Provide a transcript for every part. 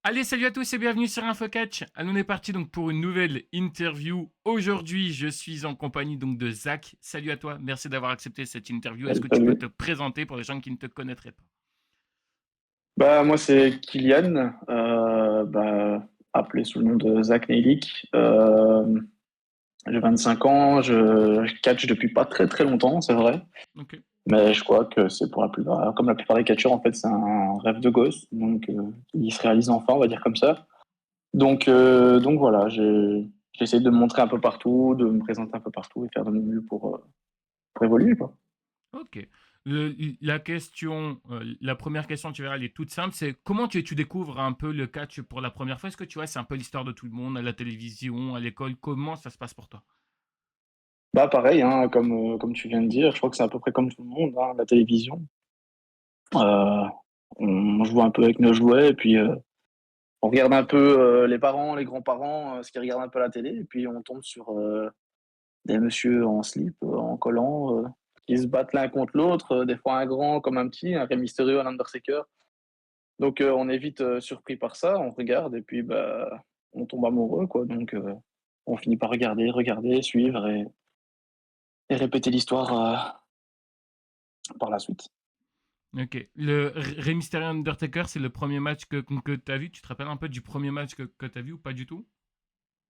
Allez, salut à tous et bienvenue sur InfoCatch. Alors, on est parti donc pour une nouvelle interview. Aujourd'hui, je suis en compagnie donc de Zach. Salut à toi, merci d'avoir accepté cette interview. Est-ce Salut, que tu peux salut. te présenter pour les gens qui ne te connaîtraient pas? Moi, c'est Kylian, appelé sous le nom de Zach Neilic. J'ai 25 ans, je catch depuis pas très très longtemps, c'est vrai. Ok, Mais je crois que c'est pour la plupart, comme la plupart des catcheurs, en fait, c'est un rêve de gosse. Donc, il se réalise enfin, on va dire comme ça. Donc voilà, j'essaie de me montrer un peu partout, de me présenter un peu partout et faire de mon mieux pour évoluer, quoi. ok. La première question, tu verras, elle est toute simple. C'est comment tu découvres un peu le catch pour la première fois? Est-ce que tu vois, c'est un peu l'histoire de tout le monde, à la télévision, à l'école? Comment ça se passe pour toi? Bah, pareil, hein, comme tu viens de dire, je crois que c'est à peu près comme tout le monde, hein, la télévision. Euh, on joue un peu avec nos jouets et puis on regarde un peu les parents, les grands-parents, ce qu'ils regardent un peu à la télé et puis on tombe sur des messieurs en slip, en collant, qui se battent l'un contre l'autre, des fois un grand comme un petit, un Rey Mysterio, un Undertaker. Donc on est vite surpris par ça, on regarde et puis bah, on tombe amoureux quoi. Donc on finit par regarder, suivre et répéter l'histoire par la suite. Ok. Le Rey Mysterio Undertaker, c'est le premier match que tu as vu. Tu te rappelles un peu du premier match que tu as vu ou pas du tout?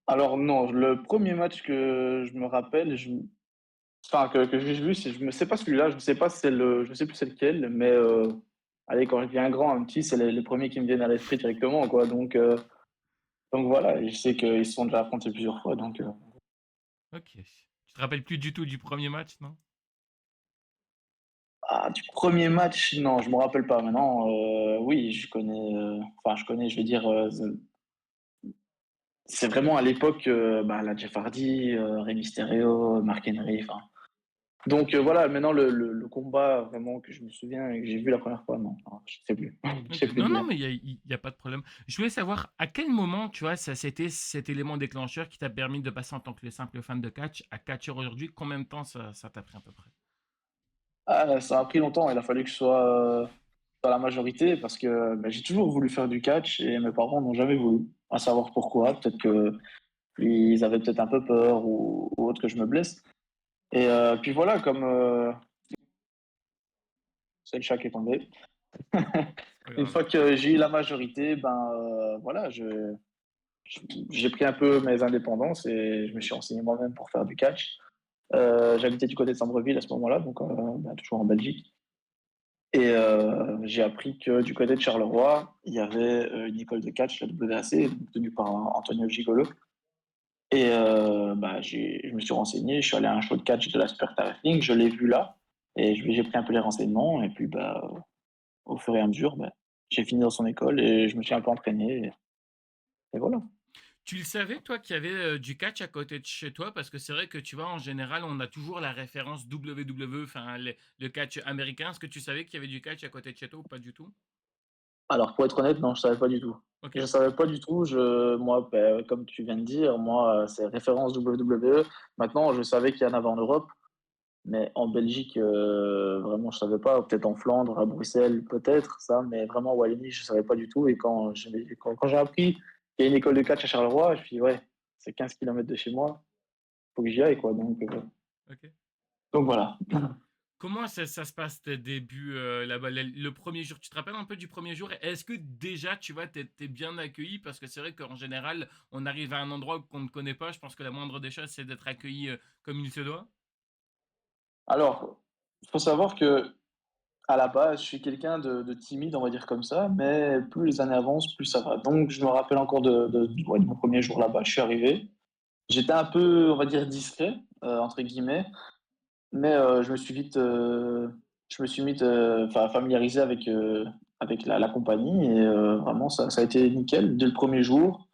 Alors non, le premier match que je me rappelle, que j'ai vu, c'est je ne sais pas celui-là, je ne sais pas si c'est je sais plus c'est lequel, mais allez, quand je dis un grand, un petit, c'est les premiers qui me viennent à l'esprit directement, quoi. Donc voilà, et je sais qu'ils se sont déjà affrontés plusieurs fois, donc Ok. Tu te rappelles plus du tout du premier match, non? du premier match, non, je me rappelle pas. Maintenant, oui, je connais, je connais, je vais dire, c'est vraiment à l'époque, la Jeff Hardy, Rey Mysterio, Mark Henry, enfin. Donc voilà, maintenant le combat vraiment que je me souviens et que j'ai vu la première fois, non, non, je sais plus, je Ok. sais plus Non, te non, dire. mais y a pas de problème. Je voulais savoir à quel moment, tu vois, ça c'était cet élément déclencheur qui t'a permis de passer en tant que simple fan de catch à catcheur aujourd'hui. Combien de temps ça t'a pris à peu près? Ah, ça a pris longtemps, il a fallu que je sois dans la majorité parce que j'ai toujours voulu faire du catch et mes parents n'ont jamais voulu. À savoir pourquoi, peut-être que ils avaient peut-être un peu peur ou autre que je me blesse. Et puis voilà, comme c'est le chat qui est tombé. C'est pas Une grave. fois que j'ai eu la majorité, voilà, je- j'ai pris un peu mes indépendances et je me suis renseigné moi-même pour faire du catch. J'habitais du côté de Sambreville à ce moment-là, donc toujours en Belgique. Et j'ai appris que du côté de Charleroi, il y avait une école de catch, la WAC, tenue par Antonio Gigolo. Et je me suis renseigné, je suis allé à un show de catch de la Super Wrestling, je l'ai vu là, et j'ai pris un peu les renseignements, et puis au fur et à mesure, j'ai fini dans son école et je me suis un peu entraîné, et voilà. Tu le savais, toi, qu'il y avait du catch à côté de chez toi? Parce que c'est vrai que, tu vois, en général, on a toujours la référence WWE, enfin, le catch américain. Est-ce que tu savais qu'il y avait du catch à côté de chez toi ou pas du tout? Alors pour être honnête, non, je savais pas du tout. Ok. Je savais pas du tout, moi, comme tu viens de dire, moi, c'est référence WWE. Maintenant, je savais qu'il y en avait en Europe, mais en Belgique, vraiment, je savais pas. Peut-être en Flandre, à Bruxelles, peut-être ça, mais vraiment en Wallonie, je savais pas du tout. Et quand j'ai appris qu'il y a une école de catch à Charleroi, je me suis dit, ouais, c'est 15 kilomètres de chez moi, faut que j'y aille, quoi. Ok. Donc voilà. Comment ça se passe tes débuts là-bas, le premier jour? Tu te rappelles un peu du premier jour? Est-ce que déjà, tu vois, t'es bien accueilli? Parce que c'est vrai qu'en général, on arrive à un endroit qu'on ne connaît pas. Je pense que la moindre des choses, c'est d'être accueilli comme il se doit. Alors, il faut savoir que à la base, je suis quelqu'un de timide, on va dire comme ça, mais plus les années avancent, plus ça va. Donc, je me rappelle encore ouais, de mon premier jour là-bas. Je suis arrivé. J'étais un peu, on va dire, discret, entre guillemets, mais je me suis vite familiarisé avec la compagnie et vraiment, ça a été nickel. Dès le premier jour,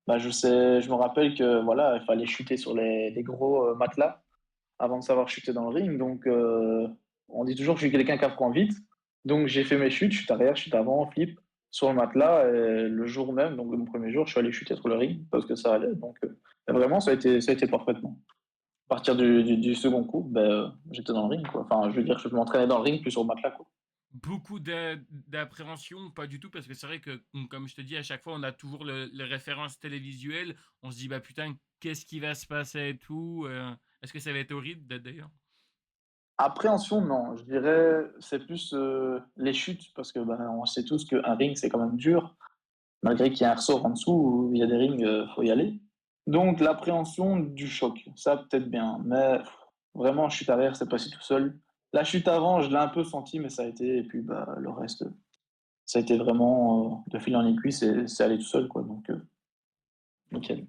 je me rappelle que voilà, il fallait chuter sur les gros matelas avant de savoir chuter dans le ring. Donc, on dit toujours que je suis quelqu'un qui apprend vite. Donc, j'ai fait mes chutes, chute arrière, chute avant, flip sur le matelas. Et le jour même, donc mon premier jour, je suis allé chuter sur le ring parce que ça allait. Donc, vraiment, ça a été parfaitement. À partir du second coup, j'étais dans le ring, quoi. Enfin, je veux dire, je m'entraînais dans le ring, plus sur le matelas, quoi. Beaucoup d'appréhension ou pas du tout? Parce que c'est vrai que, comme je te dis, à chaque fois, on a toujours les références télévisuelles. On se dit, bah putain, qu'est-ce qui va se passer et tout. Est-ce que ça va être horrible d'ailleurs? Appréhension, non, je dirais, c'est plus, les chutes parce que, ben, on sait tous qu'un ring, c'est quand même dur. Malgré qu'il y a un ressort en dessous où il y a des rings, faut y aller. Donc l'appréhension du choc, ça peut-être bien, mais vraiment chute arrière, c'est passé tout seul. La chute avant, je l'ai un peu senti, mais ça a été et puis, bah, le reste, ça a été vraiment, de fil en aiguille, c'est allé tout seul quoi, donc Ok. nickel.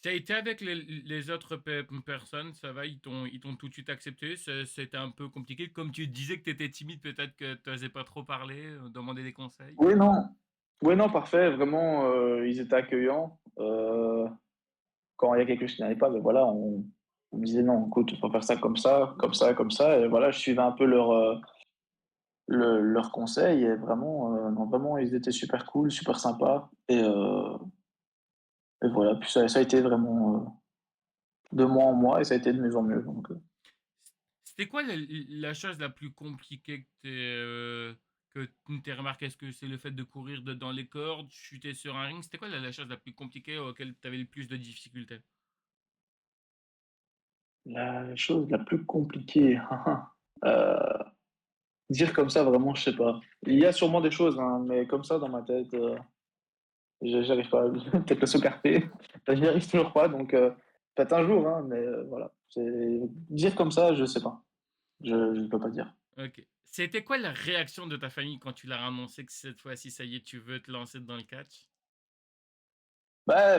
Ça a été avec les autres personnes, ça va, ils t'ont tout de suite accepté. C'était un peu compliqué. Comme tu disais que tu étais timide, peut-être que tu n'osais pas trop parler, demander des conseils. Oui, non. Oui, non, parfait, vraiment, ils étaient accueillants. Quand il y a quelque chose qui n'allait pas, ben voilà, on me disait: «Non, écoute, faut faire ça comme ça, comme ça, comme ça» et voilà, je suivais un peu leurs conseils et vraiment, non, vraiment, ils étaient super cool, super sympas et voilà, puis ça a été vraiment, de mois en mois et ça a été de mieux en mieux donc C'était quoi la chose la plus compliquée que tu remarqué? Est-ce que c'est le fait de courir dans les cordes, chuter sur un ring? C'était quoi la chose la plus compliquée auquel tu avais le plus de difficultés? la chose la plus compliquée, dire comme ça vraiment, je sais pas. Il y a sûrement des choses, hein, mais comme ça dans ma tête, j'arrive pas. Peut-être le saut carpé, j'y arrive toujours pas donc peut-être un jour, hein, mais voilà. C'est dire comme ça, je sais pas. Je peux pas dire. Ok. C'était quoi la réaction de ta famille quand tu leur as annoncé que cette fois-ci, ça y est, tu veux te lancer dans le catch? Bah,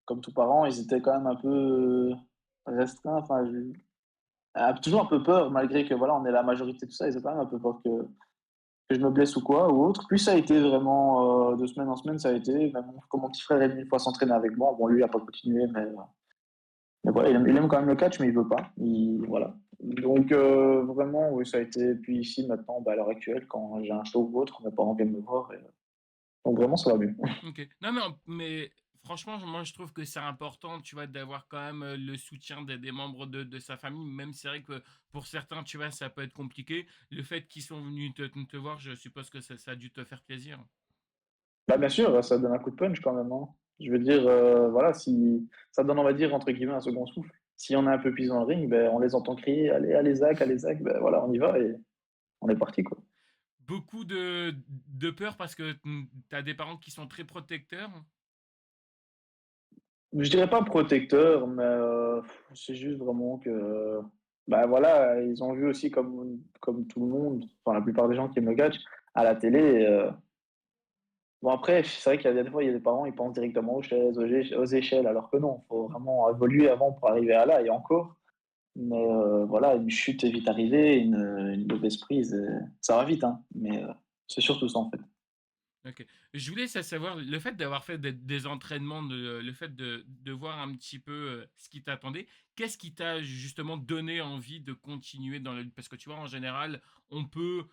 comme tous parents, ils étaient quand même un peu, restreints, enfin toujours un peu peur malgré que voilà, on est la majorité de tout ça, ils ont quand même un peu peur que je me blesse ou quoi ou autre. Puis ça a été vraiment, de semaine en semaine, ça a été. Même quand mon petit frère est venu une fois s'entraîner avec moi, bon lui il a pas continué, mais voilà, il aime quand même le catch, mais il veut pas. Voilà. Donc vraiment, oui, ça a été. Puis ici maintenant, bah, à l'heure actuelle, quand j'ai un show ou autre, mes parents viennent me voir et donc vraiment ça va mieux. OK. Non, mais franchement, moi, je trouve que c'est important, tu vois, d'avoir quand même le soutien des membres de sa famille, même c'est vrai que pour certains, tu vois, ça peut être compliqué. Le fait qu'ils sont venus te voir, je suppose que ça a dû te faire plaisir. Bah, bien sûr, ça donne un coup de punch quand même, hein. Je veux dire, voilà, si ça donne, on va dire, entre guillemets, «un second souffle». Si on est un peu plus dans le ring, ben, on les entend crier: «Allez, allez Zach, allez Zach», ben, voilà, on y va et on est parti, quoi. Beaucoup de peur parce que tu as des parents qui sont très protecteurs. Je dirais pas protecteur, mais c'est juste vraiment que, bah, voilà, ils ont vu aussi comme tout le monde, enfin la plupart des gens qui aiment le catch, à la télé bon après, c'est vrai qu'il y a des fois, il y a des parents, ils pensent directement aux chaises, aux échelles, alors que non, faut vraiment évoluer avant pour arriver à là et encore. Mais voilà, une chute est vite arrivée, une mauvaise prise, ça va vite, hein, mais c'est surtout ça, en fait. OK. Je voulais savoir, le fait d'avoir fait des entraînements, le fait de voir un petit peu ce qui t'attendait, qu'est-ce qui t'a justement donné envie de continuer dans le... Parce que tu vois, en général, on peut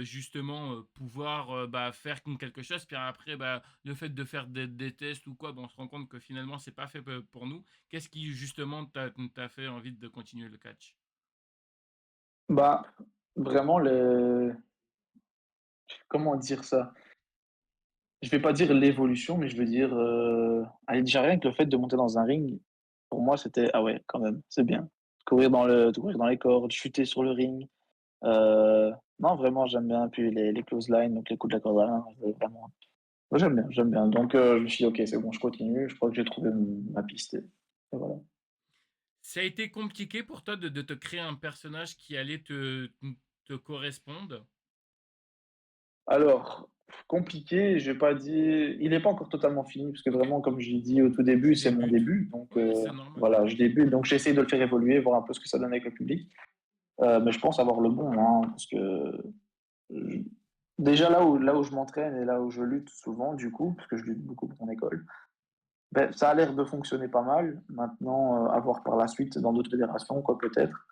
justement pouvoir bah, faire quelque chose, puis après, bah, le fait de faire des tests ou quoi, bah, on se rend compte que finalement, c'est pas fait pour nous. Qu'est-ce qui justement t'a fait envie de continuer le catch? Bah, vraiment comment dire ça? Je vais pas dire l'évolution, mais je veux dire, allez, déjà rien que le fait de monter dans un ring, pour moi, c'était: «Ah ouais, quand même, c'est bien». Courir dans les cordes, chuter sur le ring, non, vraiment, j'aime bien. Puis les clotheslines, donc les coups de la corde à linge, vraiment, moi, j'aime bien, j'aime bien. Donc je me suis dit: «OK, c'est bon, je continue, je crois que j'ai trouvé ma piste» et voilà. Ça a été compliqué pour toi de te créer un personnage qui allait te correspondre? Alors, compliqué, je vais pas dire il est pas encore totalement fini parce que OK. vraiment, comme je l'ai dit au tout Tu début, c'est mon débutes. début donc Ouais, c'est normal. voilà, je débute donc j'essaie de le faire évoluer, voir un peu ce que ça donne avec le public, mais je pense avoir le bon, hein, parce que, heu, déjà là où je m'entraîne et là où je lutte souvent du coup, parce que je lutte beaucoup pour mon école, beh, ça a l'air de fonctionner pas mal. Maintenant, à voir par la suite dans d'autres fédérations quoi peut-être,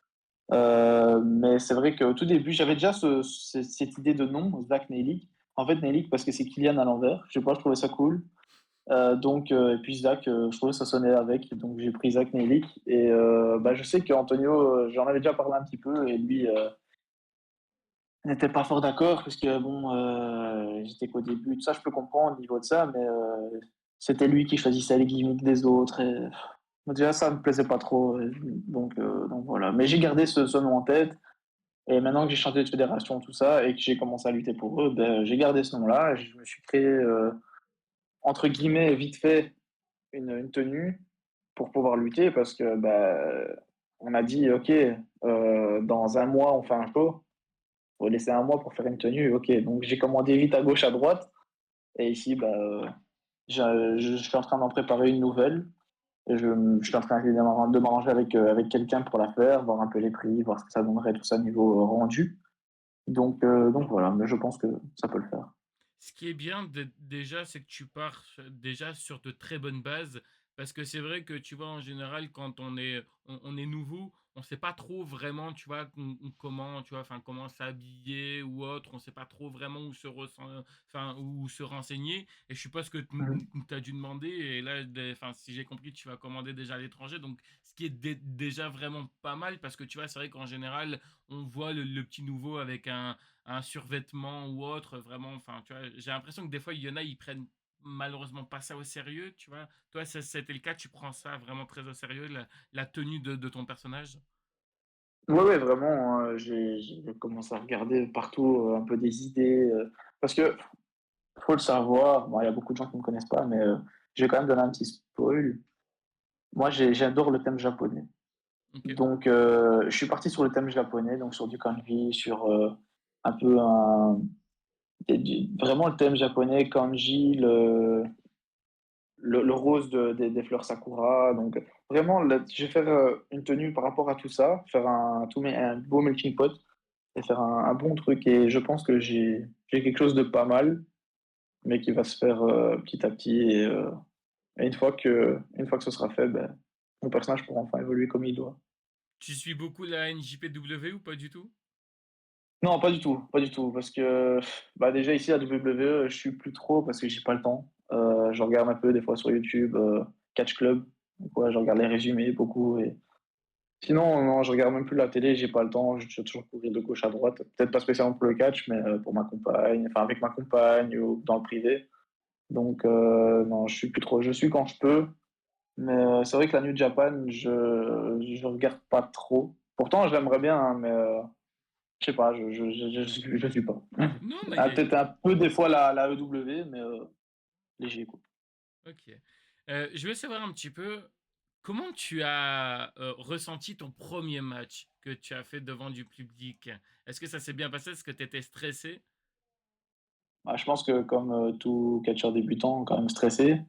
mais c'est vrai qu'au tout début, j'avais déjà cette idée de nom, Zach Nelik. En fait, Nelik parce que c'est Kylian à l'envers. Je sais pas, je trouvais ça cool. Donc et puis Zach, je trouvais que ça sonnait avec, donc j'ai pris Zach Nelik et bah, je sais qu'Antonio, j'en avais déjà parlé un petit peu et lui, n'était pas fort d'accord parce que bon, j'étais qu'au début, tout ça, je peux comprendre au niveau de ça, mais c'était lui qui choisissait les gimmicks des autres et déjà ça me plaisait pas trop, donc voilà. Mais j'ai gardé ce nom en tête et maintenant que j'ai changé de fédération, tout ça et que j'ai commencé à lutter pour eux, j'ai gardé ce nom-là et je me suis créé, entre guillemets, «vite fait» une tenue pour pouvoir lutter parce que, on a dit: «OK, dans un mois, on fait un show». Faut laisser un mois pour faire une tenue, OK. Donc j'ai commandé vite à gauche, à droite et ici, je suis en train d'en préparer une nouvelle et je suis en train de m'arranger avec quelqu'un pour la faire, voir un peu les prix, voir ce que ça donnerait, tout ça niveau, rendu. Donc voilà, mais je pense que ça peut le faire. Ce qui est bien déjà, c'est que tu pars déjà sur de très bonnes bases. Parce que c'est vrai que tu vois, en général, quand on est nouveau, on sait pas trop vraiment, tu vois, comment, tu vois, enfin, comment s'habiller ou autre. On sait pas trop vraiment enfin, où se renseigner. Et je suppose que Mmh. tu as dû demander. Et là, enfin, si j'ai compris, tu vas commander déjà à l'étranger. Donc, ce qui est déjà vraiment pas mal. Parce que tu vois, c'est vrai qu'en général, on voit le petit nouveau avec un survêtement ou autre, vraiment, enfin, tu vois, j'ai l'impression que des fois, il y en a, ils prennent malheureusement pas ça au sérieux, tu vois. Toi, c'était le cas, tu prends ça vraiment très au sérieux, la tenue de ton personnage. Ouais, ouais, vraiment, j'ai commencé à regarder partout, un peu des idées, parce que faut le savoir, bon, il y a beaucoup de gens qui ne me connaissent pas, mais je vais quand même donner un petit spoil. Moi, j'adore le thème japonais. Ok. Donc, je suis parti sur le thème japonais, donc sur du kanji, sur un peu vraiment le thème japonais, kanji, le rose des fleurs sakura. Donc, vraiment, je vais faire une tenue par rapport à tout ça, faire un beau melting pot et faire un bon truc. Et je pense que j'ai quelque chose de pas mal, mais qui va se faire petit à petit. Et une fois que ce sera fait, mon personnage pourra enfin évoluer comme il doit. Tu suis beaucoup la NJPW ou pas du tout? Non, pas du tout, pas du tout, parce que, déjà ici à WWE, je suis plus trop parce que j'ai pas le temps. Je regarde un peu des fois sur YouTube, Catch Club, donc ouais, je regarde les résumés beaucoup et sinon, non, je regarde même plus la télé, j'ai pas le temps, je dois toujours courir de gauche à droite. Peut-être pas spécialement pour le catch, mais pour ma compagne, enfin avec ma compagne ou dans le privé. Donc non, je suis quand je peux, mais c'est vrai que la New Japan, je regarde pas trop. Pourtant, j'aimerais bien, hein, mais je sais pas, je suis pas. Non, mais Ah, peut-être un peu des fois la EW, mais léger quoi. ok. Je veux savoir un petit peu comment tu as ressenti ton premier match que tu as fait devant du public. Est-ce que ça s'est bien passé? Est-ce que tu étais stressé? Bah, je pense que comme tout catcheur débutant, quand même stressé,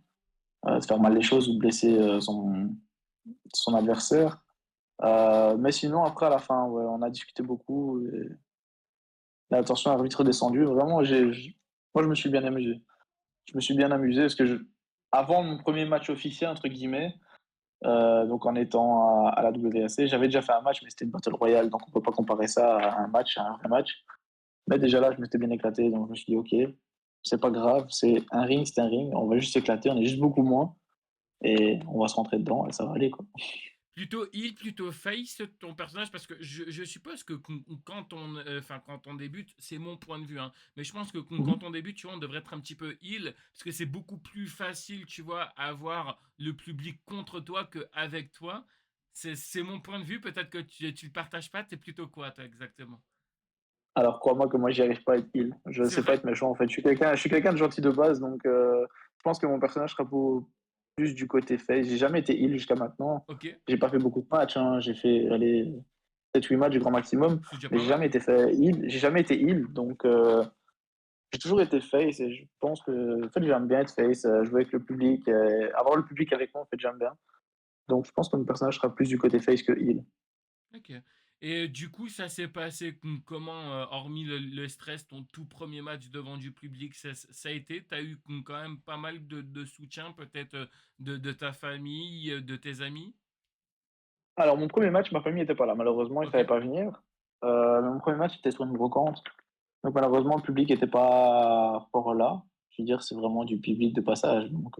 de faire mal les choses ou blesser son adversaire. Mais sinon, après, à la fin, ouais, on a discuté beaucoup et la tension a vite redescendu. Vraiment, moi, je me suis bien amusé. Je me suis bien amusé parce que avant mon premier match officiel, entre guillemets, donc en étant à la WAC, j'avais déjà fait un match, mais c'était une Battle Royale, donc on peut pas comparer ça à un match, à un vrai match. Mais déjà là, je m'étais bien éclaté, donc je me suis dit, ok, c'est pas grave, c'est un ring, on va juste s'éclater, on est juste beaucoup moins, et on va se rentrer dedans, et ça va aller, quoi. Plutôt heal, plutôt face ton personnage parce que je suppose que quand enfin quand on débute, c'est mon point de vue, hein, mais je pense que quand Mhm. on débute, tu vois, on devrait être un petit peu heal parce que c'est beaucoup plus facile, tu vois, avoir le public contre toi qu'avec toi. C'est mon point de vue. Peut-être que tu le partages pas. T'es plutôt quoi, toi, exactement? Alors crois-moi que moi, j'y arrive pas à être heal. Je C'est sais pas vrai? être méchant, en fait. Je suis quelqu'un de gentil de base, donc je pense que mon personnage sera plus du côté face. J'ai jamais été heal jusqu'à maintenant. Ok, J'ai pas fait beaucoup de matchs, hein. J'ai fait, allez, 7-8 matchs du grand maximum, c'est déjà mais pas mal. j'ai jamais été heal, donc j'ai toujours été face et je pense que en fait j'aime bien être face, jouer avec le public, avoir le public avec moi en fait j'aime bien. Donc je pense que mon personnage sera plus du côté face que heal. Ok. Et du coup, ça s'est passé comment, hormis le stress, ton tout premier match devant du public, ça a été? T'as eu quand même pas mal de soutien, peut-être de ta famille, de tes amis? Alors mon premier match, ma famille était pas là, malheureusement ils Ok. savaient pas venir. Mais mon premier match était sur une brocante, donc malheureusement le public était pas fort là. Je veux dire c'est vraiment du public de passage, donc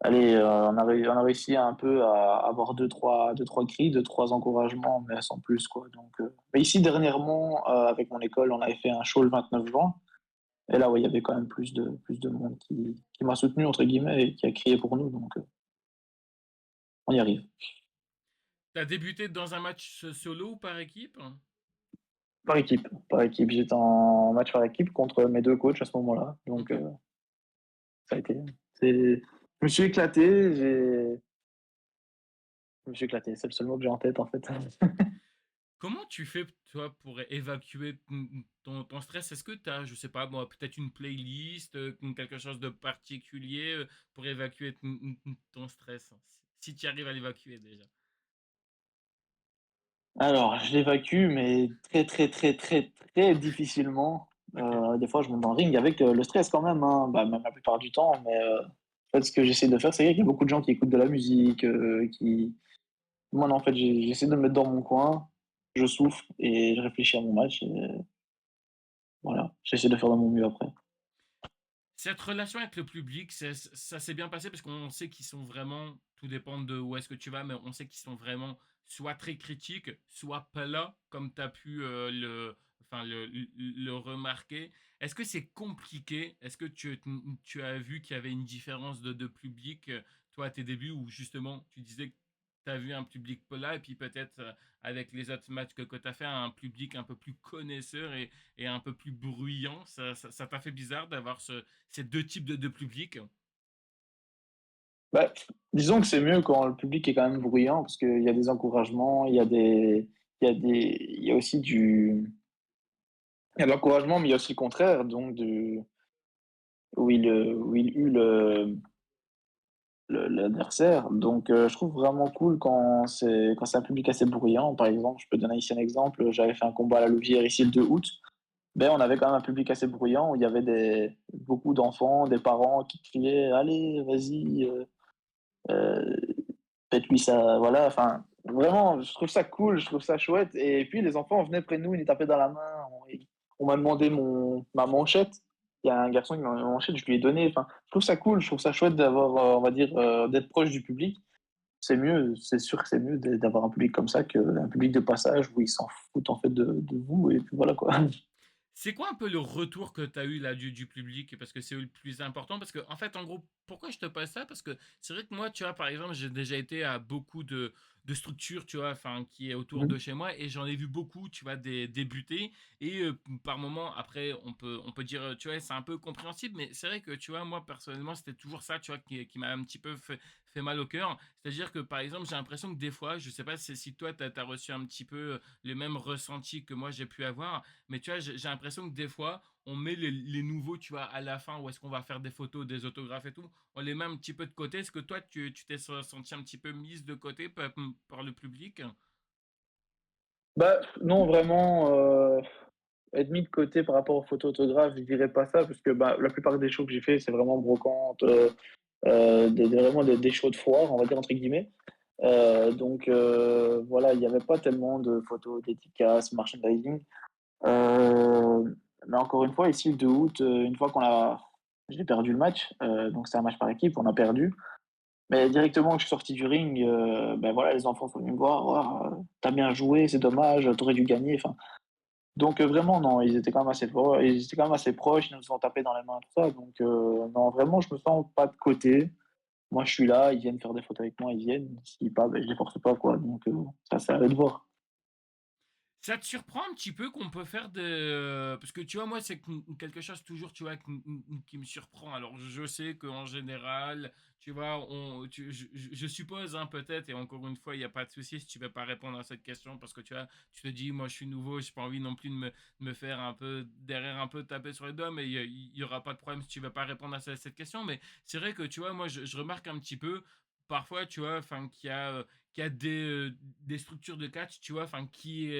allez, on a réussi un peu à avoir deux, trois cris, deux, trois encouragements, mais sans plus, quoi. Donc, mais ici, dernièrement, avec mon école, on avait fait un show le 29 juin. Et là, ouais, il y avait quand même plus de monde qui m'a soutenu, entre guillemets, et qui a crié pour nous. Donc, on y arrive. T'as débuté dans un match solo ou par équipe? Par équipe, par équipe. J'étais en match par équipe contre mes deux coachs à ce moment-là. Donc, Ok. ça a été. Je me suis éclaté. Je me suis éclaté. C'est le seul mot que j'ai en tête, en fait. Comment tu fais, toi, pour évacuer ton stress? Est-ce que tu as, je sais pas, moi, peut-être une playlist, quelque chose de particulier pour évacuer ton stress? Si tu arrives à l'évacuer déjà. Alors, je l'évacue, mais très, très, très, très, très difficilement. Ok. Des fois, je monte dans le ring avec le stress quand même, hein. Bah, même la plupart du temps. Mais en fait, ce que j'essaie de faire, c'est qu'il y a beaucoup de gens qui écoutent de la musique, qui. Moi, non, en fait, j'essaie de me mettre dans mon coin, je souffle et je réfléchis à mon match. Et voilà, j'essaie de faire de mon mieux après. Cette relation avec le public, ça s'est bien passé parce qu'on sait qu'ils sont vraiment, tout dépend de où est-ce que tu vas, mais on sait qu'ils sont vraiment soit très critiques, soit plats, comme tu as pu le remarquer. Est-ce que c'est compliqué? Est-ce que tu as vu qu'il y avait une différence de public, toi, à tes débuts, où justement, tu disais que tu as vu un public plat, et puis peut-être avec les autres matchs que tu as fait, un public un peu plus connaisseur et un peu plus bruyant. Ça t'a fait bizarre d'avoir ces deux types de public? Bah, disons que c'est mieux quand le public est quand même bruyant, parce qu'il y a des encouragements, il y a aussi il y a de l'encouragement, mais il y a aussi le contraire, donc où il hue l'adversaire. Donc, je trouve vraiment cool quand c'est un public assez bruyant. Par exemple, je peux donner ici un exemple. J'avais fait un combat à la Louvière ici le 2 août. Ben, on avait quand même un public assez bruyant où il y avait beaucoup d'enfants, des parents qui criaient, allez, vas-y, euh, faites-lui ça, voilà. Enfin, vraiment, je trouve ça cool, je trouve ça chouette. Et puis, les enfants venaient près de nous, ils nous tapaient dans la main. On m'a demandé ma manchette. Il y a un garçon qui m'a demandé ma manchette, je lui ai donné. Enfin, je trouve ça cool, je trouve ça chouette d'avoir, on va dire, d'être proche du public. C'est mieux, c'est sûr que c'est mieux d'avoir un public comme ça qu'un public de passage où ils s'en foutent en fait de vous. Et puis voilà quoi. C'est quoi un peu le retour que tu as eu là du public? Parce que c'est le plus important. Parce que, en fait, en gros, pourquoi je te passe ça? Parce que c'est vrai que moi, tu vois, par exemple, j'ai déjà été à beaucoup de structures, tu vois, enfin, qui est autour de chez moi, et j'en ai vu beaucoup, tu vois, débuter. Et par moment, après, on peut dire, tu vois, c'est un peu compréhensible, mais c'est vrai que, tu vois, moi, personnellement, c'était toujours ça, tu vois, qui m'a un petit peu fait mal au cœur. C'est-à-dire que, par exemple, j'ai l'impression que des fois, je sais pas si toi, tu as reçu un petit peu le même ressenti que moi, j'ai pu avoir, mais tu vois, j'ai l'impression que des fois, on met les nouveaux, tu vois, à la fin, où est-ce qu'on va faire des photos, des autographes et tout, on les met un petit peu de côté. Est-ce que toi, tu t'es senti un petit peu mise de côté par le public? Bah, non, vraiment, être mis de côté par rapport aux photos autographes, je dirais pas ça, parce que bah, la plupart des shows que j'ai fait, c'est vraiment brocante, vraiment des shows de foire, on va dire entre guillemets. Donc voilà, il n'y avait pas tellement de photos, dédicaces, merchandising. Euh, mais encore une fois, ici, le 2 août, une fois j'ai perdu le match, donc c'est un match par équipe, on a perdu. Mais directement que je suis sorti du ring, ben voilà, les enfants sont venus me voir, «Waouh, tu bien joué, c'est dommage, t'aurais dû gagner», enfin, donc vraiment non, ils étaient quand même assez forts, ils étaient quand même assez proches, ils nous ont tapé dans les mains, tout ça, donc non, vraiment, je me sens pas de côté. Moi, je suis là, ils viennent faire des photos avec moi, ils viennent, s'ils pas, ben je les force pas, quoi, donc ça, c'est à eux de voir. Ça te surprend un petit peu qu'on peut faire de... Parce que tu vois, moi, c'est quelque chose toujours, tu vois, qui me surprend. Alors, je sais qu'en général, tu vois, je suppose, hein, peut-être, et encore une fois, il n'y a pas de souci si tu ne veux pas répondre à cette question, parce que tu vois, tu te dis, moi, je suis nouveau, j'ai pas envie non plus de me faire un peu, derrière un peu taper sur les doigts, mais il y aura pas de problème si tu ne veux pas répondre à cette question. Mais c'est vrai que, tu vois, moi, je remarque un petit peu, parfois, tu vois, enfin, qu'il y a qu'il y a des structures de catch, tu vois, enfin, qui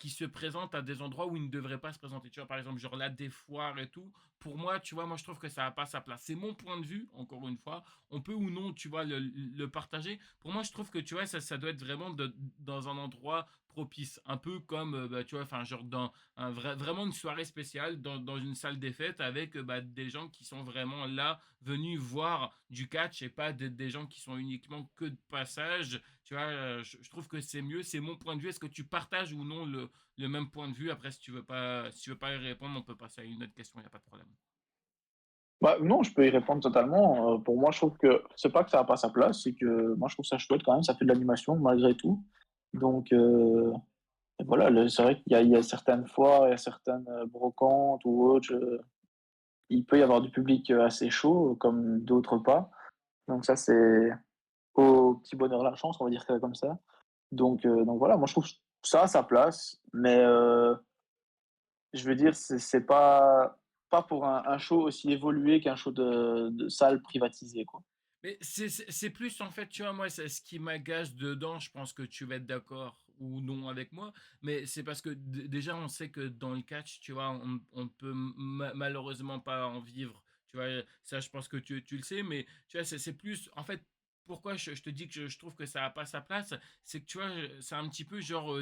se présentent à des endroits où ils ne devraient pas se présenter. Tu vois, par exemple, genre là, des foires et tout. Pour moi, tu vois, moi, je trouve que ça n'a pas sa place. C'est mon point de vue, encore une fois. On peut ou non, tu vois, le partager. Pour moi, je trouve que, tu vois, ça doit être vraiment dans un endroit propice. Un peu comme, bah, tu vois, enfin, genre dans vraiment une soirée spéciale dans une salle des fêtes avec bah, des gens qui sont vraiment là, venus voir du catch et pas des gens qui sont uniquement que de passage. Tu vois, je trouve que c'est mieux. C'est mon point de vue. Est-ce que tu partages ou non le même point de vue? Après, si tu veux pas y répondre, on peut passer à une autre question. Il n'y a pas de problème. Bah, non, je peux y répondre totalement. Pour moi, je trouve que c'est pas que ça n'a pas sa place, c'est que moi, je trouve ça chouette quand même. Ça fait de l'animation malgré tout. Donc, et voilà, c'est vrai il y a certaines fois, il y a certaines brocantes ou autres, il peut y avoir du public assez chaud, comme d'autres pas. Donc, ça, c'est au petit bonheur la chance, on va dire ça comme ça. Donc voilà, moi, je trouve ça a sa place, mais je veux dire, c'est pas pour un show aussi évolué qu'un show de salle privatisée, quoi. Mais c'est plus en fait, tu vois, moi, c'est ce qui m'agace dedans, je pense que tu vas être d'accord ou non avec moi, mais c'est parce que déjà, on sait que dans le catch, tu vois, on peut malheureusement pas en vivre. Tu vois, ça, je pense que tu le sais, mais tu vois, c'est plus, en fait, pourquoi je te dis que je trouve que ça n'a pas sa place, c'est que tu vois, c'est un petit peu genre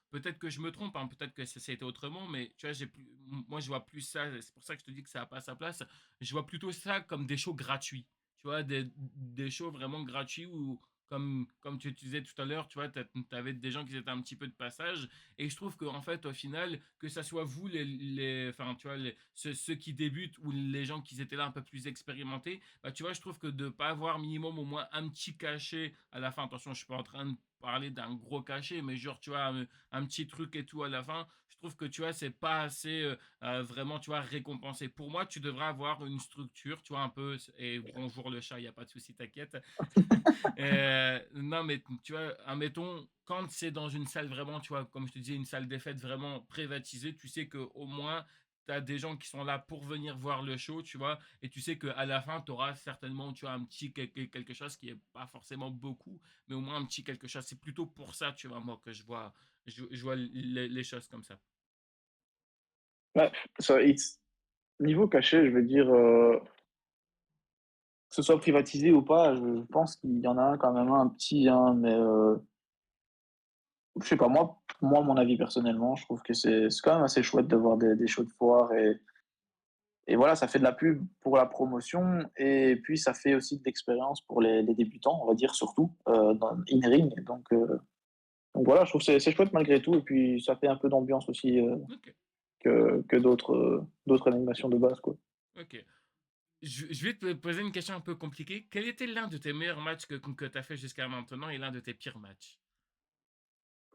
peut-être que je me trompe, hein, peut-être que ça a été autrement, mais tu vois, moi, je vois plus ça, c'est pour ça que je te dis que ça n'a pas sa place, je vois plutôt ça comme des shows gratuits, tu vois, des shows vraiment gratuits où, comme tu disais tout à l'heure, tu vois, tu avais des gens qui étaient un petit peu de passage. Et je trouve qu'en fait, au final, que ça soit vous, enfin, tu vois, ceux qui débutent ou les gens qui étaient là un peu plus expérimentés, bah, tu vois, je trouve que de ne pas avoir minimum au moins un petit cachet à la fin, attention, je suis pas en train de parler d'un gros cachet, mais genre, tu vois, un petit truc et tout à la fin, je trouve que, tu vois, c'est pas assez vraiment, tu vois, récompensé. Pour moi, tu devrais avoir une structure, tu vois, un peu, et bonjour le chat, il n'y a pas de souci, t'inquiète. Non, mais tu vois, admettons, quand c'est dans une salle vraiment, tu vois, comme je te disais, une salle des fêtes vraiment privatisée, tu sais qu'au moins, tu as des gens qui sont là pour venir voir le show, tu vois, et tu sais qu'à la fin, tu auras certainement, tu vois, un petit quelque chose qui est pas forcément beaucoup, mais au moins un petit quelque chose. C'est plutôt pour ça, tu vois, moi, que je vois les choses comme ça. Ouais, ça, niveau cachet, je veux dire, que ce soit privatisé ou pas, je pense qu'il y en a un quand même un petit, hein, mais je sais pas, moi, mon avis personnellement, je trouve que c'est quand même assez chouette de voir des shows de foire et voilà, ça fait de la pub pour la promotion et puis ça fait aussi de l'expérience pour les débutants, on va dire surtout, dans in-ring. Donc voilà, je trouve que c'est chouette malgré tout et puis ça fait un peu d'ambiance aussi Ok, que d'autres animations de base, quoi. ok. Je vais te poser une question un peu compliquée. Quel était l'un de tes meilleurs matchs que tu as fait jusqu'à maintenant et l'un de tes pires matchs?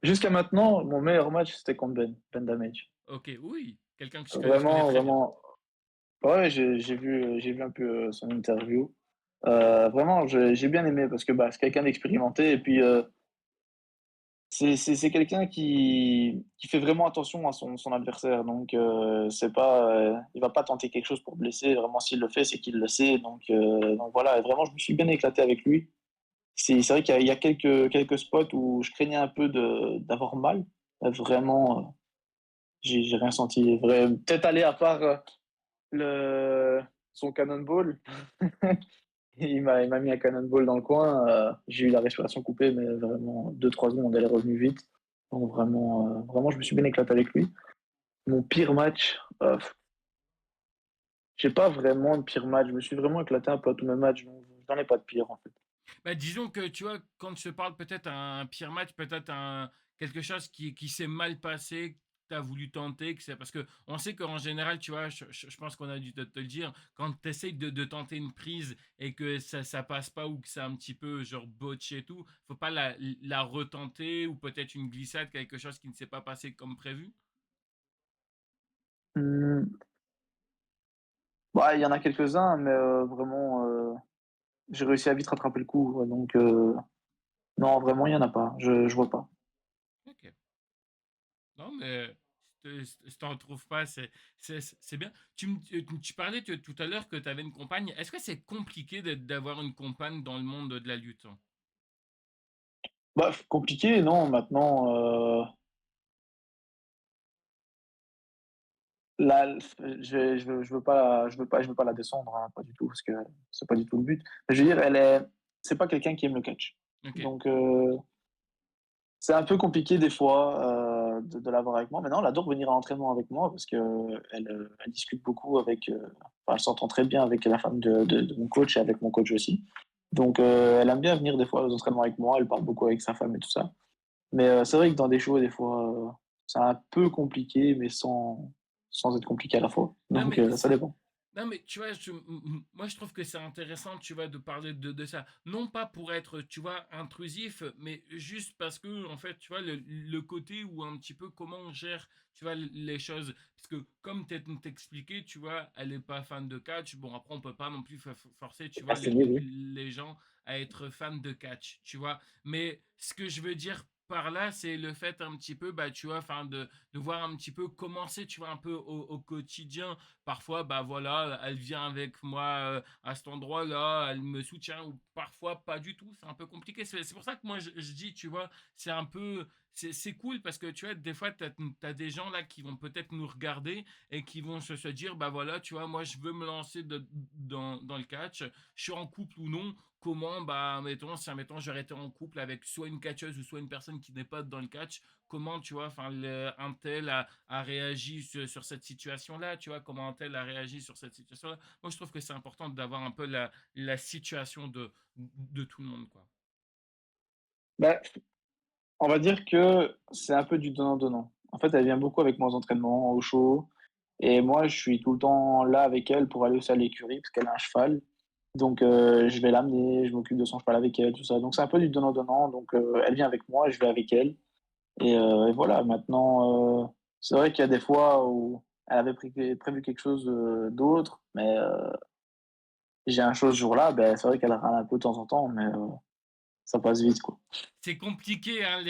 Jusqu'à maintenant, mon meilleur match, c'était contre Ben Damage. Ok, oui, quelqu'un que je connais Vraiment, très bien. vraiment. Ouais, j'ai vu un peu son interview. Vraiment, j'ai bien aimé parce que bah, c'est quelqu'un d'expérimenté et puis c'est quelqu'un qui fait vraiment attention à son adversaire. Donc, c'est pas, il va pas tenter quelque chose pour blesser. Vraiment, s'il le fait, c'est qu'il le sait. Donc voilà, et vraiment, je me suis bien éclaté avec lui. C'est vrai qu'il y a quelques spots où je craignais un peu d'avoir mal. Vraiment, j'ai rien senti. Peut-être aller à part le, son cannonball. Il m'a mis un cannonball dans le coin. J'ai eu la respiration coupée, mais vraiment, 2-3 secondes, elle est revenue vite. Donc vraiment, vraiment, je me suis bien éclaté avec lui. Mon pire match, j'ai pas vraiment de pire match. Je me suis vraiment éclaté un peu à tous mes matchs. Donc j'en ai pas de pire, en fait. Bah, disons que tu vois, quand je te parle peut-être un pire match, peut-être quelque chose qui s'est mal passé, que tu as voulu tenter, que c'est parce que on sait qu'en général, tu vois, je pense qu'on a dû te le dire, quand tu essayes de tenter une prise et que ça passe pas ou que c'est un petit peu genre botché et tout, faut pas la retenter ou peut-être une glissade, quelque chose qui ne s'est pas passé comme prévu. Hmm. Bah, il y en a quelques-uns, mais vraiment, j'ai réussi à vite rattraper le coup. Ouais, donc, non, vraiment, il y en a pas. Je vois pas. Ok. Non, mais si t'en trouves pas, c'est bien. Tu parlais tout à l'heure que tu avais une compagne. Est-ce que c'est compliqué d'avoir une compagne dans le monde de la lutte? Bah, compliqué, non, maintenant, là, je veux pas la descendre, hein, pas du tout, parce que c'est pas du tout le but. Je veux dire, c'est pas quelqu'un qui aime le catch. OK. Donc, c'est un peu compliqué des fois, de l'avoir avec moi. Maintenant, elle adore venir à l'entraînement avec moi parce qu'elle discute beaucoup enfin, elle s'entend très bien avec la femme de mon coach et avec mon coach aussi. Donc, elle aime bien venir des fois aux entraînements avec moi, elle parle beaucoup avec sa femme et tout ça. Mais, c'est vrai que dans des shows, des fois, c'est un peu compliqué, mais sans être compliqué à la fois. Non, Donc, mais ça dépend. non, mais tu vois, moi je trouve que c'est intéressant, tu vois, de parler de ça. Non pas pour être, tu vois, intrusif, mais juste parce que, en fait, tu vois, le côté où un petit peu comment on gère, tu vois, les choses. Parce que, comme t'expliqué, tu vois, elle est pas fan de catch. Bon, après, on peut pas non plus forcer, tu Ah, vois, c'est mieux, oui. les gens à être fans de catch, tu vois. Mais ce que je veux dire par là, c'est le fait un petit peu, bah, tu vois, enfin, de voir un petit peu commencer, tu vois, un peu au quotidien. Parfois, bah voilà, elle vient avec moi à cet endroit-là, elle me soutient, ou parfois pas du tout, c'est un peu compliqué. C'est pour ça que moi je dis, tu vois, c'est un peu, c'est cool parce que tu vois, des fois, t'as des gens là qui vont peut-être nous regarder et qui vont se dire, bah voilà, tu vois, moi je veux me lancer dans le catch, je suis en couple ou non, comment, bah, mettons, si, mettons, j'aurais été en couple avec soit une catcheuse ou soit une personne qui n'est pas dans le catch, comment, tu vois, enfin, un tel a réagi sur cette situation-là, tu vois, comment un tel a réagi sur cette situation-là. Moi, je trouve que c'est important d'avoir un peu la situation de tout le monde, quoi. Bah, on va dire que c'est un peu du donnant-donnant. En fait, elle vient beaucoup avec moi aux entraînements, aux shows. Et moi, je suis tout le temps là avec elle pour aller aussi à l'écurie parce qu'elle a un cheval. Donc, je vais l'amener, je m'occupe de son cheval avec elle, tout ça. Donc, c'est un peu du donnant-donnant. Donc, elle vient avec moi, je vais avec elle. Et voilà, maintenant, c'est vrai qu'il y a des fois où elle avait prévu quelque chose d'autre, mais j'ai un show ce jour-là, ben, c'est vrai qu'elle râle un peu de temps en temps, mais ça passe vite, quoi. C'est compliqué hein,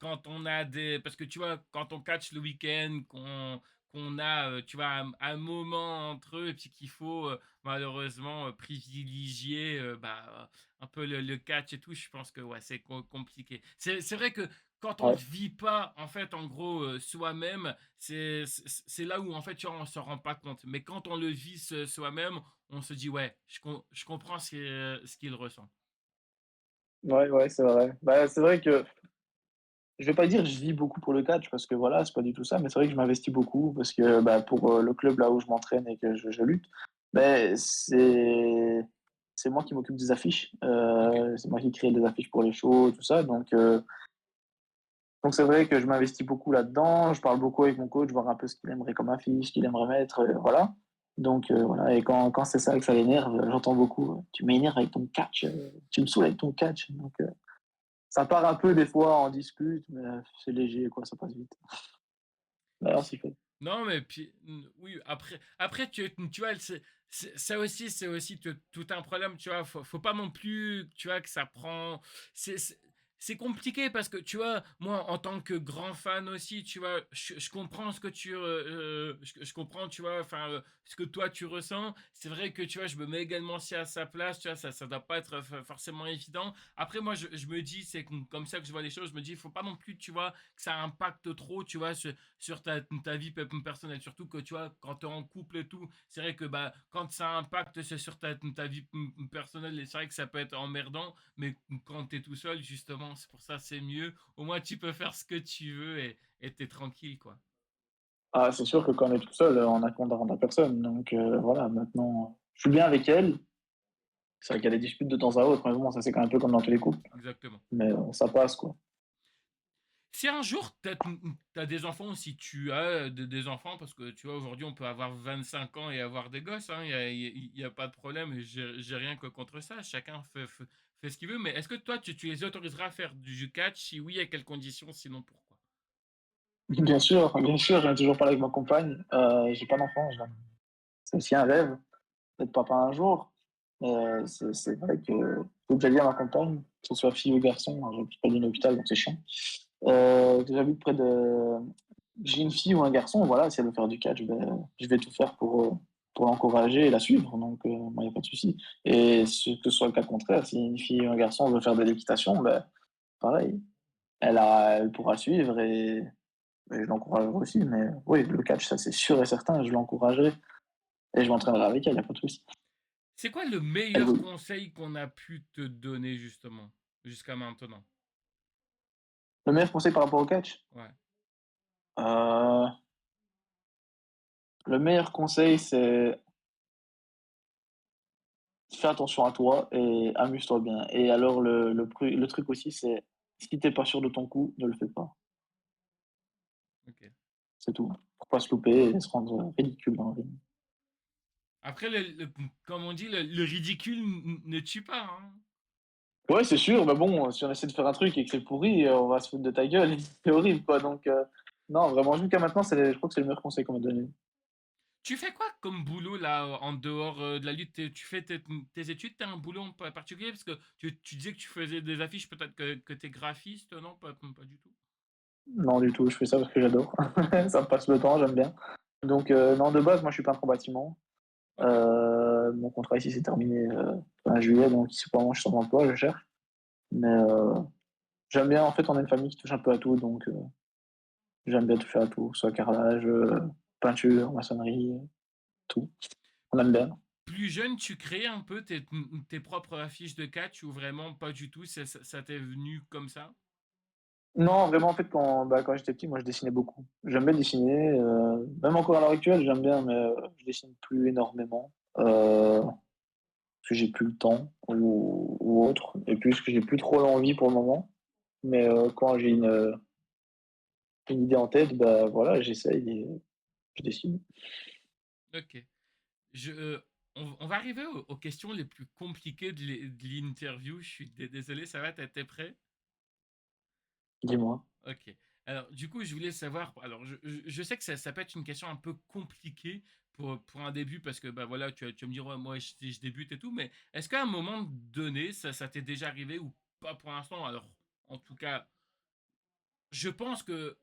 quand on a des... Parce que tu vois, quand on catch le week-end, qu'on a, tu vois, un moment entre eux, et puis qu'il faut malheureusement privilégier bah, un peu le catch et tout, je pense que ouais, c'est compliqué. C'est vrai que quand on ne Ouais. vit pas, en fait, en gros, soi-même, c'est là où, en fait, tu vois, on s'en rend pas compte. Mais quand on le vit soi-même, on se dit, ouais, je comprends ce qu'il ressent. Ouais, ouais, c'est vrai. Bah, c'est vrai que je vais pas dire que je vis beaucoup pour le catch parce que voilà, c'est pas du tout ça, mais c'est vrai que je m'investis beaucoup parce que bah, pour le club là où je m'entraîne et que je lutte, ben c'est moi qui m'occupe des affiches. Ok. C'est moi qui crée les affiches pour les shows, tout ça. Donc c'est vrai que je m'investis beaucoup là-dedans. Je parle beaucoup avec mon coach, voir un peu ce qu'il aimerait comme affiche, ce qu'il aimerait mettre, voilà. Donc voilà, et quand c'est ça que ça l'énerve, j'entends beaucoup, tu m'énerves avec ton catch, tu me saoules avec ton catch. Donc ça part un peu des fois en dispute, mais c'est léger, quoi, ça passe vite. D'ailleurs, c'est fait. Non, mais puis, oui, après tu vois, ça aussi, c'est aussi tout un problème, tu vois. Faut pas non plus, tu vois, que ça prend. C'est c'est- c'est compliqué parce que, tu vois, moi, en tant que grand fan aussi, tu vois, je comprends ce que je comprends, tu vois, enfin, ce que toi tu ressens. C'est vrai que, tu vois, je me mets également aussi à sa place, tu vois, ça doit pas être forcément évident. Après, moi, je me dis, c'est comme ça que je vois les choses, je me dis, il faut pas non plus, tu vois, que ça impacte trop, tu vois, sur ta vie personnelle. Surtout que tu vois, quand tu es en couple et tout, c'est vrai que bah, quand ça impacte sur ta vie personnelle, c'est vrai que ça peut être emmerdant, mais quand tu es tout seul, justement, c'est pour ça c'est mieux. Au moins, tu peux faire ce que tu veux et t'es tranquille, quoi. Ah, c'est sûr que quand on est tout seul, on a compte à rendre à personne. Donc voilà, maintenant, je suis bien avec elle. C'est vrai qu'il y a des disputes de temps à autre, mais bon, ça c'est quand même un peu comme dans tous les couples. Exactement. Mais ça passe, quoi. Si un jour t'as des enfants, si tu as des enfants, parce que tu vois, aujourd'hui on peut avoir 25 ans et avoir des gosses, hein, y a pas de problème, et j'ai rien que contre ça, chacun fait ce qu'il veut, mais est-ce que toi tu les autoriseras à faire du catch? Si oui, à quelles conditions? Sinon pourquoi? Bien sûr, j'en ai toujours parlé avec ma compagne. J'ai pas d'enfant, c'est aussi un rêve d'être papa un jour. C'est vrai que faut que j'aille à ma compagne, que ce soit fille ou garçon. J'habite près d'un hôpital, donc c'est chiant. Que j'habite près de. J'ai une fille ou un garçon, voilà, si elle veut faire du catch, ben, je vais tout faire pour l'encourager et la suivre. Donc, moi, il n'y a pas de souci. Et que ce soit le cas contraire, si une fille ou un garçon veut faire de l'équitation, ben, pareil. Elle pourra suivre et je l'encouragerai aussi. Mais oui, le catch, ça c'est sûr et certain, je l'encouragerai et je m'entraînerai avec elle, y a pas de souci. C'est quoi le Elle meilleur veut. conseil qu'on a pu te donner justement, jusqu'à maintenant? Le meilleur conseil par rapport au catch? Ouais, Heu, le meilleur conseil, c'est fais attention à toi et amuse-toi bien. Et alors le truc aussi, c'est si t'es pas sûr de ton coup, ne le fais pas. OK. C'est tout. Pour pas se louper et se rendre ridicule dans le ring. Après comme on dit, le ridicule ne tue pas, hein? Ouais, c'est sûr, mais bon, si on essaie de faire un truc et que c'est pourri, on va se foutre de ta gueule et c'est horrible, quoi. Donc non, vraiment, jusqu'à maintenant, je crois que c'est le meilleur conseil qu'on m'a donné. Tu fais quoi comme boulot là, en dehors, de la lutte? Tu fais tes études? Tu as un boulot en pa particulier? Parce que tu disais que tu faisais des affiches, peut-être que tu es graphiste? Non, pas du tout? Non, du tout, je fais ça parce que j'adore. Ça me passe le temps, j'aime bien. Donc non, de base, moi, je suis peintre en bâtiment. OK, Mon contrat ici s'est terminé, fin juillet, donc ici, pour le moment, je suis sans emploi, je cherche. Mais j'aime bien, en fait, on a une famille qui touche un peu à tout, donc j'aime bien toucher à tout, soit carrelage, peinture, maçonnerie, tout. On aime bien. plus jeune, tu créais un peu tes propres affiches de catch ou vraiment pas du tout, ça t'est venu comme ça? Non, vraiment, en fait, quand j'étais petit, moi, je dessinais beaucoup. J'aime bien dessiner, même encore à l'heure actuelle, j'aime bien, mais je dessine plus énormément, parce que j'ai plus le temps ou autre, et puis parce que j'ai plus trop l'envie pour le moment. Mais quand j'ai une idée en tête, bah voilà, j'essaye et je dessine. OK. Je, on va arriver aux questions les plus compliquées de l'interview. Je suis désolé, ça va, t'es prêt? Dis-moi. Ok. Alors, du coup, je voulais savoir. Alors, je sais que ça peut être une question un peu compliquée pour un début parce que, bah voilà, tu vas me dire, ouais, moi, je débute et tout, mais est-ce qu'à un moment donné, ça t'est déjà arrivé ou pas pour l'instant? Alors, en tout cas, je pense que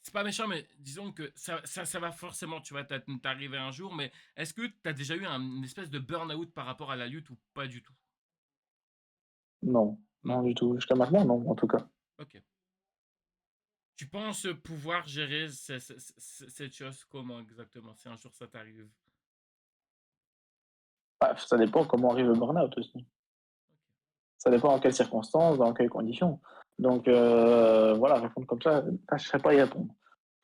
c'est pas méchant, mais disons que ça va forcément, tu vois, t'arriver un jour, mais est-ce que t'as déjà eu une espèce de burn-out par rapport à la lutte ou pas du tout? Non, Non. non du tout. Jusqu'à maintenant, non, en tout cas. Ok. Tu penses pouvoir gérer cette chose comment exactement si un jour ça t'arrive? Bah, ça dépend comment arrive le burn-out aussi. Ça dépend dans quelles circonstances, dans quelles conditions. Donc voilà, répondre comme ça je ne saurais pas y répondre.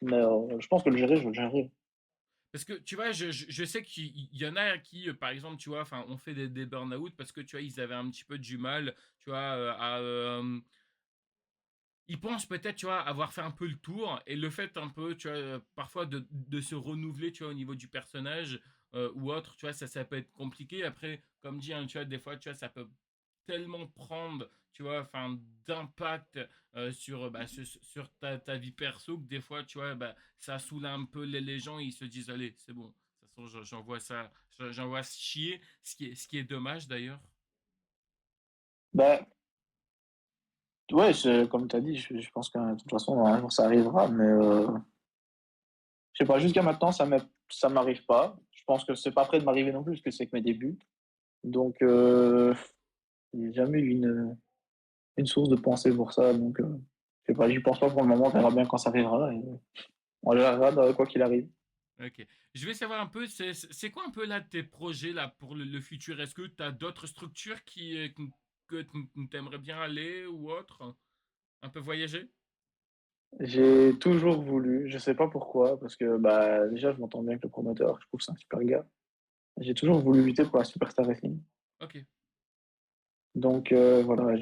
Mais je pense que le gérer, je le gérerai. Parce que tu vois, je sais qu'il y en a qui, par exemple, tu vois, enfin, ont fait des burn-out parce que tu vois, ils avaient un petit peu du mal, tu vois, ils pensent peut-être, tu vois, avoir fait un peu le tour et le fait un peu, tu vois, parfois de se renouveler, tu vois, au niveau du personnage ou autre, tu vois, ça peut être compliqué. Après, comme dit, hein, tu vois, des fois, tu vois, ça peut tellement prendre, tu vois, enfin, d'impact sur, bah, sur ta vie perso que des fois, tu vois, bah, ça saoule un peu les gens, ils se disent, allez, c'est bon. De toute façon, j'envoie ça, j'envoie chier, ce qui est dommage d'ailleurs. Bah, ouais, comme tu as dit, je pense que de toute façon, un jour ça arrivera, mais je sais pas, jusqu'à maintenant, ça m'arrive pas. Je pense que c'est pas près de m'arriver non plus, parce que c'est que mes débuts. Donc j'ai jamais eu une source de pensée pour ça, donc je sais pas, j'y pense pas pour le moment, on verra bien quand ça arrivera et on verra quoi qu'il arrive. Ok. Je vais savoir un peu, c'est quoi un peu là tes projets là pour le futur? Est-ce que tu as d'autres structures que tu aimerais bien aller ou autre? Un peu voyager? J'ai toujours voulu, je sais pas pourquoi, parce que bah déjà je m'entends bien avec le promoteur, je trouve que c'est un super gars. J'ai toujours voulu lutter pour la Superstar Wrestling. Ok. Donc voilà,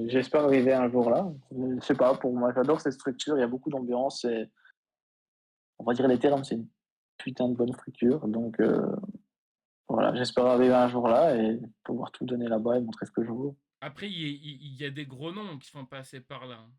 j'espère arriver un jour là. Je sais pas, pour moi, j'adore cette structure, il y a beaucoup d'ambiance et on va dire les termes, c'est une putain de bonne structure. Donc voilà, j'espère arriver un jour là et pouvoir tout donner là-bas et montrer ce que je vaux. Après, il y a des gros noms qui sont passés par là, hein.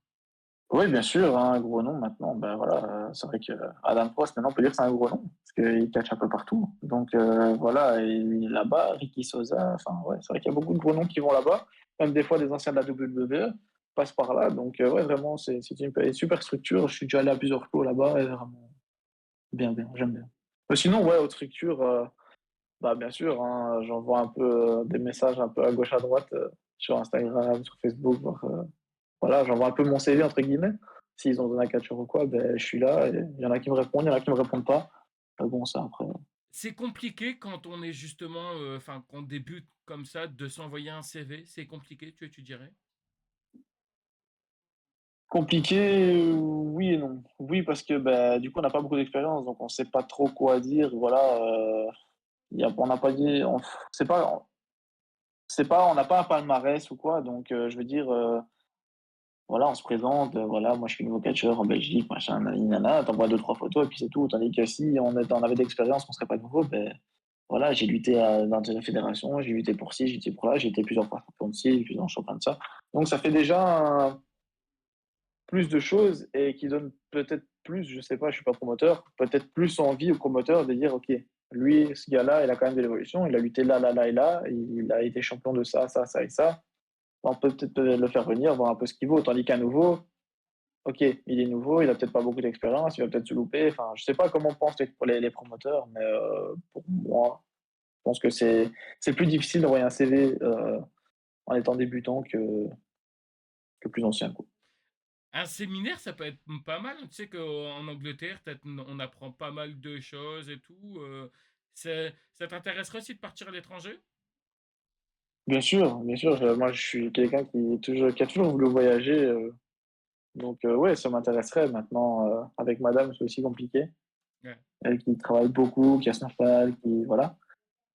Oui, bien sûr, hein, un gros nom maintenant, ben voilà, c'est vrai que Adam Prost, maintenant on peut dire que c'est un gros nom, parce qu'il catch un peu partout. Donc voilà, et là-bas, Ricky Sosa, enfin ouais, c'est vrai qu'il y a beaucoup de gros noms qui vont là-bas, même des fois des anciens de la WWE passent par là. Donc ouais, vraiment, c'est une super structure. Je suis déjà allé à plusieurs fois là-bas et vraiment bien, bien, j'aime bien. Sinon, ouais, autre structure, bah bien sûr, hein, j'envoie un peu des messages un peu à gauche à droite sur Instagram, sur Facebook, voilà, j'envoie un peu mon CV entre guillemets. S'ils ont besoin d'un catcheur ou quoi, ben, je suis là. Il y en a qui me répondent, il y en a qui me répondent pas. Bon, ça après. C'est compliqué quand on est justement, enfin, qu'on débute comme ça, de s'envoyer un CV. C'est compliqué, tu dirais? Compliqué, oui et non. Oui, parce que bah, du coup, on n'a pas beaucoup d'expérience, donc on sait pas trop quoi dire. Voilà, on n'a pas dit, on n'a pas un palmarès ou quoi. Donc, je veux dire, voilà, on se présente, voilà, moi je suis nouveau catcheur en Belgique, machin, nanana, t'envoies deux, trois photos et puis c'est tout. Tandis que si on avait d'expérience, qu'on serait pas nouveau, ben, voilà, j'ai lutté dans une fédération, j'ai lutté pour ci, j'ai lutté pour là, j'ai été plusieurs fois champion de ci, plusieurs champion de ça. Donc, ça fait déjà plus de choses et qui donne peut-être plus, je sais pas, je suis pas promoteur, peut-être plus envie au promoteur de dire, OK, lui, ce gars-là, il a quand même de l'évolution, il a lutté là, là, là et là, il a été champion de ça, ça, ça et ça. On peut peut-être le faire venir, voir un peu ce qu'il vaut, tandis qu'un nouveau, OK, il est nouveau, il a peut-être pas beaucoup d'expérience, il va peut-être se louper. Enfin, je sais pas comment pensent les promoteurs, mais pour moi, je pense que c'est plus difficile d'envoyer un CV en étant débutant que plus ancien, quoi. Un séminaire, ça peut être pas mal. Tu sais qu'en Angleterre, on apprend pas mal de choses et tout. Ça t'intéresserait aussi de partir à l'étranger? Bien sûr, moi je suis quelqu'un qui a toujours voulu voyager, donc ouais, ça m'intéresserait. Maintenant, avec madame, c'est aussi compliqué. Ouais. Elle qui travaille beaucoup, qui a son cheval, qui voilà.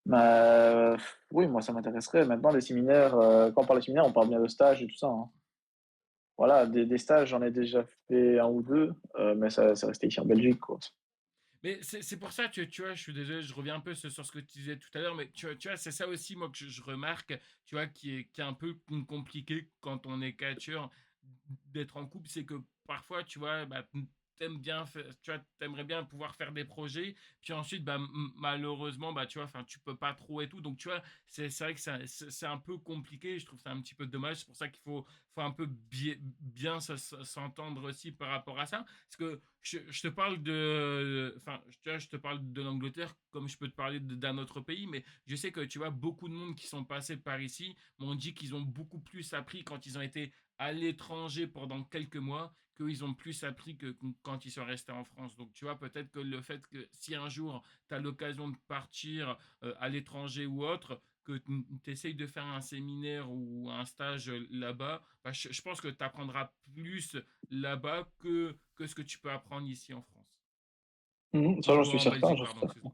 Mais oui, moi ça m'intéresserait. Maintenant, les séminaires, quand on parle de séminaires, on parle bien de stages et tout ça, hein. Voilà, des stages, j'en ai déjà fait un ou 2, mais ça c'est resté ici en Belgique, quoi. Mais c'est pour ça, tu vois, je suis désolé, je reviens un peu sur ce que tu disais tout à l'heure, mais tu vois, c'est ça aussi, moi, que je remarque, tu vois, qui est un peu compliqué quand on est catcheur d'être en couple, c'est que parfois, tu vois, bah, tu vois, t'aimerais bien pouvoir faire des projets, puis ensuite, bah, malheureusement, bah, tu vois, enfin, tu peux pas trop et tout, donc tu vois, c'est vrai que c'est un peu compliqué, je trouve ça un petit peu dommage, c'est pour ça qu'il faut un peu bien s'entendre aussi par rapport à ça, parce que je te parle de, enfin, tu vois, je te parle de l'Angleterre comme je peux te parler d'un autre pays, mais je sais que tu vois, beaucoup de monde qui sont passés par ici m'ont dit qu'ils ont beaucoup plus appris quand ils ont été à l'étranger pendant quelques mois qu'ils ont plus appris que quand ils sont restés en France. Donc, tu vois, peut-être que le fait que si un jour tu as l'occasion de partir à l'étranger ou autre, que tu essayes de faire un séminaire ou un stage là-bas, bah, je pense que tu apprendras plus là-bas que ce que tu peux apprendre ici en France. Ça, j'en Ou suis en certain, Belgique, pardon, excuse-moi.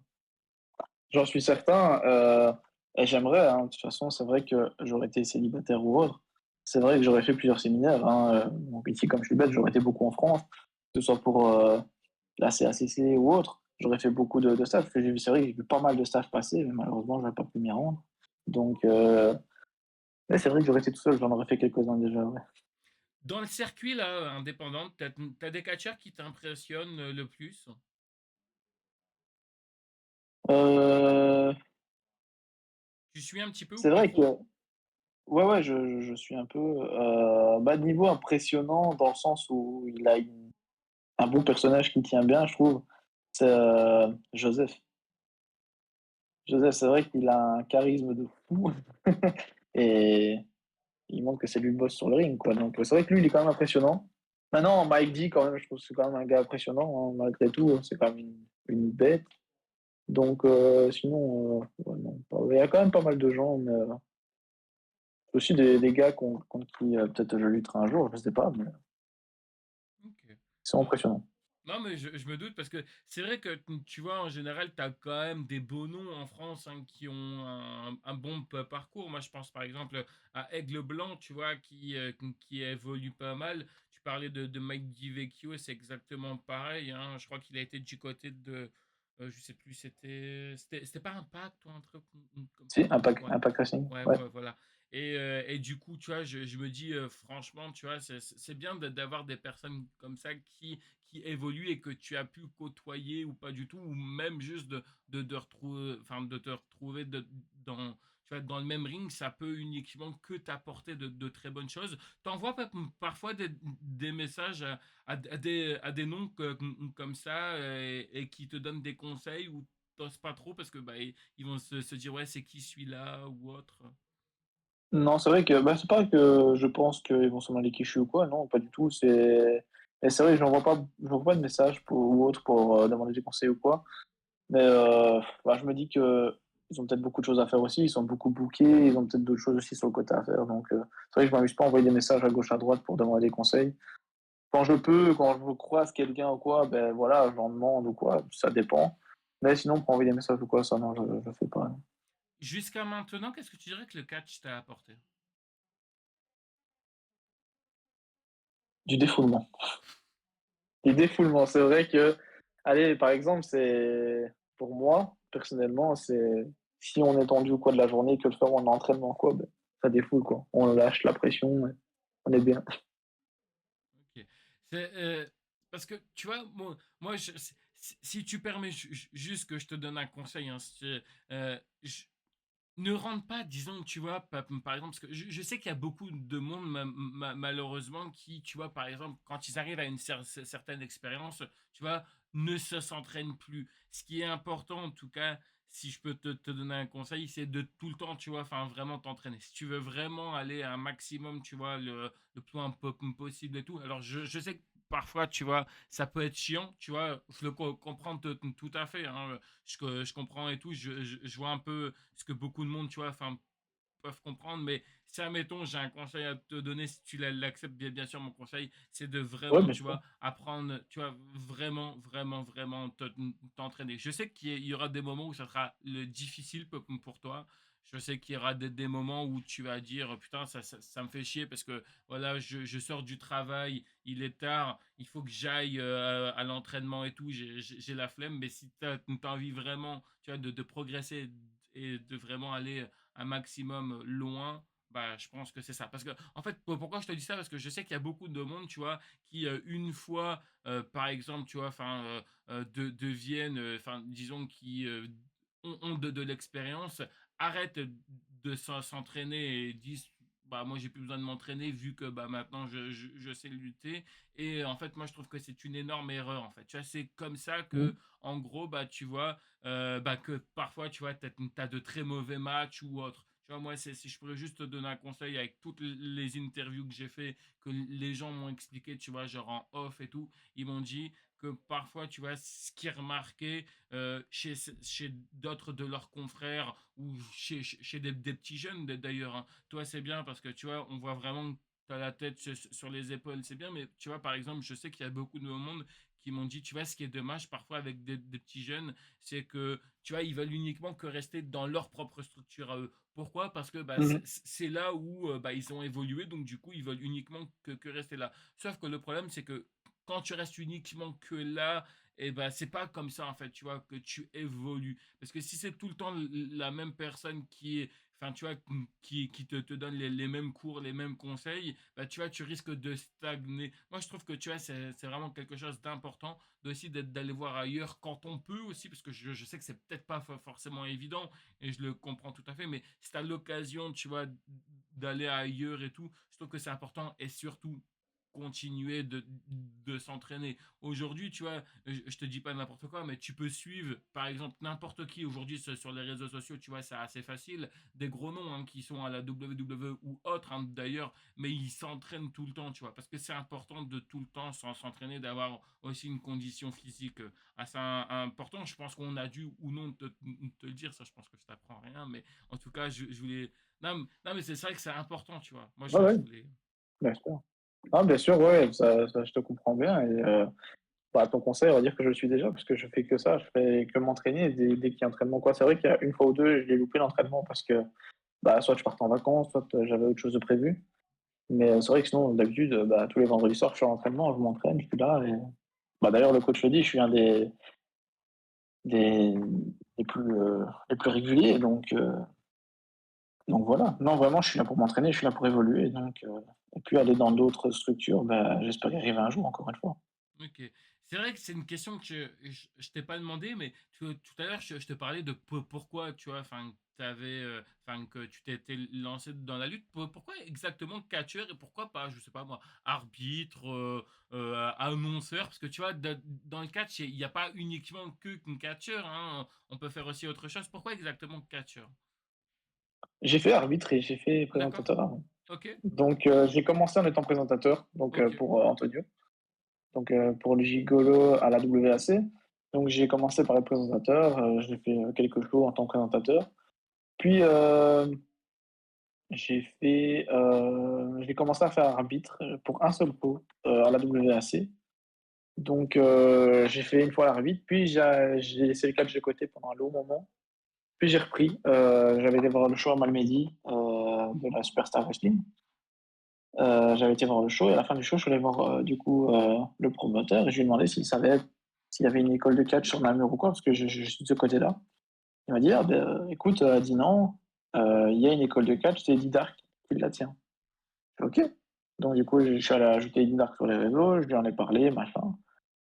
j'en suis certain, et j'aimerais, hein, de toute façon, c'est vrai que j'aurais été célibataire ou autre. C'est vrai que j'aurais fait plusieurs séminaires, hein, donc ici, comme je suis belge, j'aurais été beaucoup en France, que ce soit pour la CACC ou autre. J'aurais fait beaucoup de stages, parce que c'est vrai que j'ai vu pas mal de stages passer, mais malheureusement, je n'aurais pas pu m'y rendre. Donc, mais c'est vrai que j'aurais été tout seul, j'en aurais fait quelques-uns déjà, ouais. Dans le circuit là, indépendant, t'as des catcheurs qui t'impressionnent le plus? Euh, Tu suis un petit peu ou c'est pas vrai que, trop? ouais, ouais, je suis un peu, bas de niveau impressionnant dans le sens où il a un bon personnage qui tient bien, je trouve. C'est Joseph. Joseph, c'est vrai qu'il a un charisme de fou et il montre que c'est lui le boss sur le ring, quoi. Donc c'est vrai que lui, il est quand même impressionnant. Maintenant, Mike D, quand même, je trouve que c'est quand même un gars impressionnant, hein, malgré tout. C'est quand même une bête. Donc sinon, ouais, non, il y a quand même pas mal de gens, mais aussi des gars contre qui peut-être je lutterai un jour, je sais pas, mais ils Ok. sont Non, impressionnants. non, mais je me doute parce que c'est vrai que tu vois, en général, tu as quand même des beaux noms en France hein, qui ont un bon parcours. Moi, je pense par exemple à Aigle Blanc, tu vois, qui évolue pas mal. Tu parlais de Mike DiVecchio, c'est exactement pareil. Hein. Je crois qu'il a été du côté de. Je sais plus, c'était pas Impact ou un truc comme Si, ça. Ouais. Impact Wrestling, Ouais, ouais. voilà. Et du coup, tu vois, je me dis, franchement, tu vois, c'est bien d'avoir des personnes comme ça qui évoluent et que tu as pu côtoyer ou pas du tout, ou même juste de retrouver, enfin, de te retrouver dans, tu vois, dans le même ring, ça peut uniquement que t'apporter de très bonnes choses. T'envoies parfois des messages à des noms comme ça et qui te donnent des conseils ou t'oses pas trop parce que bah, ils vont se dire, ouais, c'est qui celui-là ou autre. Non, c'est vrai que bah, c'est pas que je pense qu'ils vont se demander qui je suis ou quoi, non, pas du tout, et c'est vrai que j'envoie pas de messages ou autre pour, demander des conseils ou quoi. Mais, bah, je me dis que ils ont peut-être beaucoup de choses à faire aussi, ils sont beaucoup bookés, ils ont peut-être d'autres choses aussi sur le côté à faire, donc, c'est vrai que je m'amuse pas à envoyer des messages à gauche, à droite pour demander des conseils. Quand je peux, quand je croise quelqu'un ou quoi, ben voilà, j'en demande ou quoi, ça dépend. Mais sinon, pour envoyer des messages ou quoi, ça non, je fais pas, non. Jusqu'à maintenant, qu'est-ce que tu dirais que le catch t'a apporté? Du défoulement. Du défoulement, c'est vrai que, allez, par exemple, c'est pour moi, personnellement, c'est si on est tendu ou quoi de la journée, que le soir on est en entraînement quoi, ben, ça défoule quoi. On lâche la pression, et on est bien. Ok. C'est parce que tu vois, si tu permets juste que je te donne un conseil, hein, ne rentre pas, disons, tu vois, par exemple, parce que je sais qu'il y a beaucoup de monde, malheureusement, qui, tu vois, par exemple, quand ils arrivent à une certaine expérience, tu vois, ne s'entraînent plus. Ce qui est important, en tout cas, si je peux te donner un conseil, c'est de tout le temps, tu vois, enfin, vraiment t'entraîner. Si tu veux vraiment aller à un maximum, tu vois, le plus possible et tout. Alors, je sais que parfois, tu vois, ça peut être chiant, tu vois, je le comprends tout à fait, hein, je comprends et tout, je vois un peu ce que beaucoup de monde, tu vois, enfin, peuvent comprendre, mais si, admettons, j'ai un conseil à te donner, si tu l'acceptes, bien sûr, mon conseil, c'est de Ouais, vraiment, bien tu sûr. vois, apprendre, tu vois, vraiment, vraiment, vraiment t'entraîner. Je sais qu'il y aura des moments où ça sera difficile pour toi. Je sais qu'il y aura des moments où tu vas dire, putain, ça me fait chier parce que, voilà, je sors du travail, il est tard, il faut que j'aille à l'entraînement et tout, j'ai la flemme, mais si tu as envie vraiment, tu vois, de progresser et de vraiment aller un maximum loin, bah, je pense que c'est ça. Parce que, en fait, pourquoi je te dis ça? Parce que je sais qu'il y a beaucoup de monde, tu vois, qui, une fois, par exemple, tu vois, enfin, deviennent, enfin, disons, qui ont de l'expérience, arrêtent de s'entraîner et disent, bah, moi, j'ai plus besoin de m'entraîner vu que, bah, maintenant, je sais lutter. Et en fait, moi, je trouve que c'est une énorme erreur, en fait. Tu vois, c'est comme ça Mmh. que, en gros, bah, tu vois, bah, que parfois, tu vois, tu as de très mauvais matchs ou autre. Tu vois, moi, si je pourrais juste te donner un conseil avec toutes les interviews que j'ai fait, que les gens m'ont expliqué, tu vois, genre en off et tout, ils m'ont dit que parfois, tu vois, ce qui est remarqué chez d'autres de leurs confrères ou chez des petits jeunes d'ailleurs, hein. Toi, c'est bien parce que, tu vois, on voit vraiment que tu as la tête sur les épaules, c'est bien, mais tu vois, par exemple, je sais qu'il y a beaucoup de monde qui m'ont dit, tu vois, ce qui est dommage parfois avec des petits jeunes, c'est que, tu vois, ils veulent uniquement que rester dans leur propre structure à eux. Pourquoi? Parce que bah, Mmh. c'est là où bah, ils ont évolué, donc du coup, ils veulent uniquement que rester là. Sauf que le problème, c'est que quand tu restes uniquement que là, et ben c'est pas comme ça en fait, tu vois, que tu évolues. Parce que si c'est tout le temps la même personne qui est, enfin tu vois, qui te donne les mêmes cours, les mêmes conseils, bah tu vois, tu risques de stagner. Moi je trouve que tu vois, c'est vraiment quelque chose d'important aussi d'aller voir ailleurs quand on peut aussi, parce que je sais que c'est peut-être pas forcément évident et je le comprends tout à fait, mais si tu as l'occasion, tu vois, d'aller ailleurs et tout, je trouve que c'est important et surtout continuer de s'entraîner. Aujourd'hui, tu vois, je te dis pas n'importe quoi, mais tu peux suivre, par exemple, n'importe qui aujourd'hui sur les réseaux sociaux, tu vois, c'est assez facile. Des gros noms hein, qui sont à la WWE ou autres, hein, d'ailleurs, mais ils s'entraînent tout le temps, tu vois, parce que c'est important de tout le temps s'entraîner, d'avoir aussi une condition physique assez importante. Je pense qu'on a dû ou non te le dire, ça, je pense que je t'apprends rien, mais en tout cas, je voulais. Non, mais c'est vrai que c'est important, tu vois. Moi, Ouais, je ouais, voulais. bien sûr. Ah, bien sûr, ouais, ça je te comprends bien, et bah, ton conseil, on va dire que je le suis déjà parce que je fais que ça, je fais que m'entraîner dès qu'il y a entraînement, quoi. C'est vrai qu'il y a une fois ou 2 je l'ai loupé l'entraînement parce que, bah, soit je partais en vacances, soit, j'avais autre chose de prévu. Mais, c'est vrai que sinon, d'habitude, bah, tous les vendredis soirs, je suis à l'entraînement, je m'entraîne, je suis là, et bah, d'ailleurs, le coach le dit, je suis un des les plus réguliers, donc voilà. Non, vraiment, je suis là pour m'entraîner, je suis là pour évoluer, donc, et puis aller dans d'autres structures, bah, j'espère y arriver un jour, encore une fois. Ok. C'est vrai que c'est une question que je t'ai pas demandé, mais tout à l'heure, je te parlais de pourquoi, tu vois, enfin, enfin, que tu t'étais lancé dans la lutte. Pourquoi exactement catcheur et pourquoi pas, je sais pas moi, arbitre, annonceur? Parce que tu vois, dans le catch, il n'y a pas uniquement que qu'un catcheur, hein. On peut faire aussi autre chose. Pourquoi exactement catcheur? J'ai fait arbitre et j'ai fait D'accord. présentateur avant. OK. Donc, j'ai commencé en étant présentateur, donc OK. pour Antonio, donc pour le Gigolo à la WAC. Donc, j'ai commencé par être présentateur. J'ai fait quelques shows en tant que présentateur. Puis, j'ai commencé à faire arbitre pour un seul show à la WAC. Donc, j'ai fait une fois l'arbitre, puis j'ai laissé le catch de côté pendant un long moment. Puis j'ai repris. J'avais été voir le show à Malmedy de la Superstar Wrestling. J'avais été voir le show et à la fin du show, je suis allé voir du coup le promoteur et je lui ai demandé s'il savait s'il y avait une école de catch sur Namur ou quoi, parce que je suis de ce côté-là. Il m'a dit, ah, ben, écoute, Dinan, il y a une école de catch, c'est Eddie Dark qui la tient. Je fais, ok. Donc du coup, je suis allé ajouter Eddie Dark sur les réseaux, je lui en ai parlé, machin.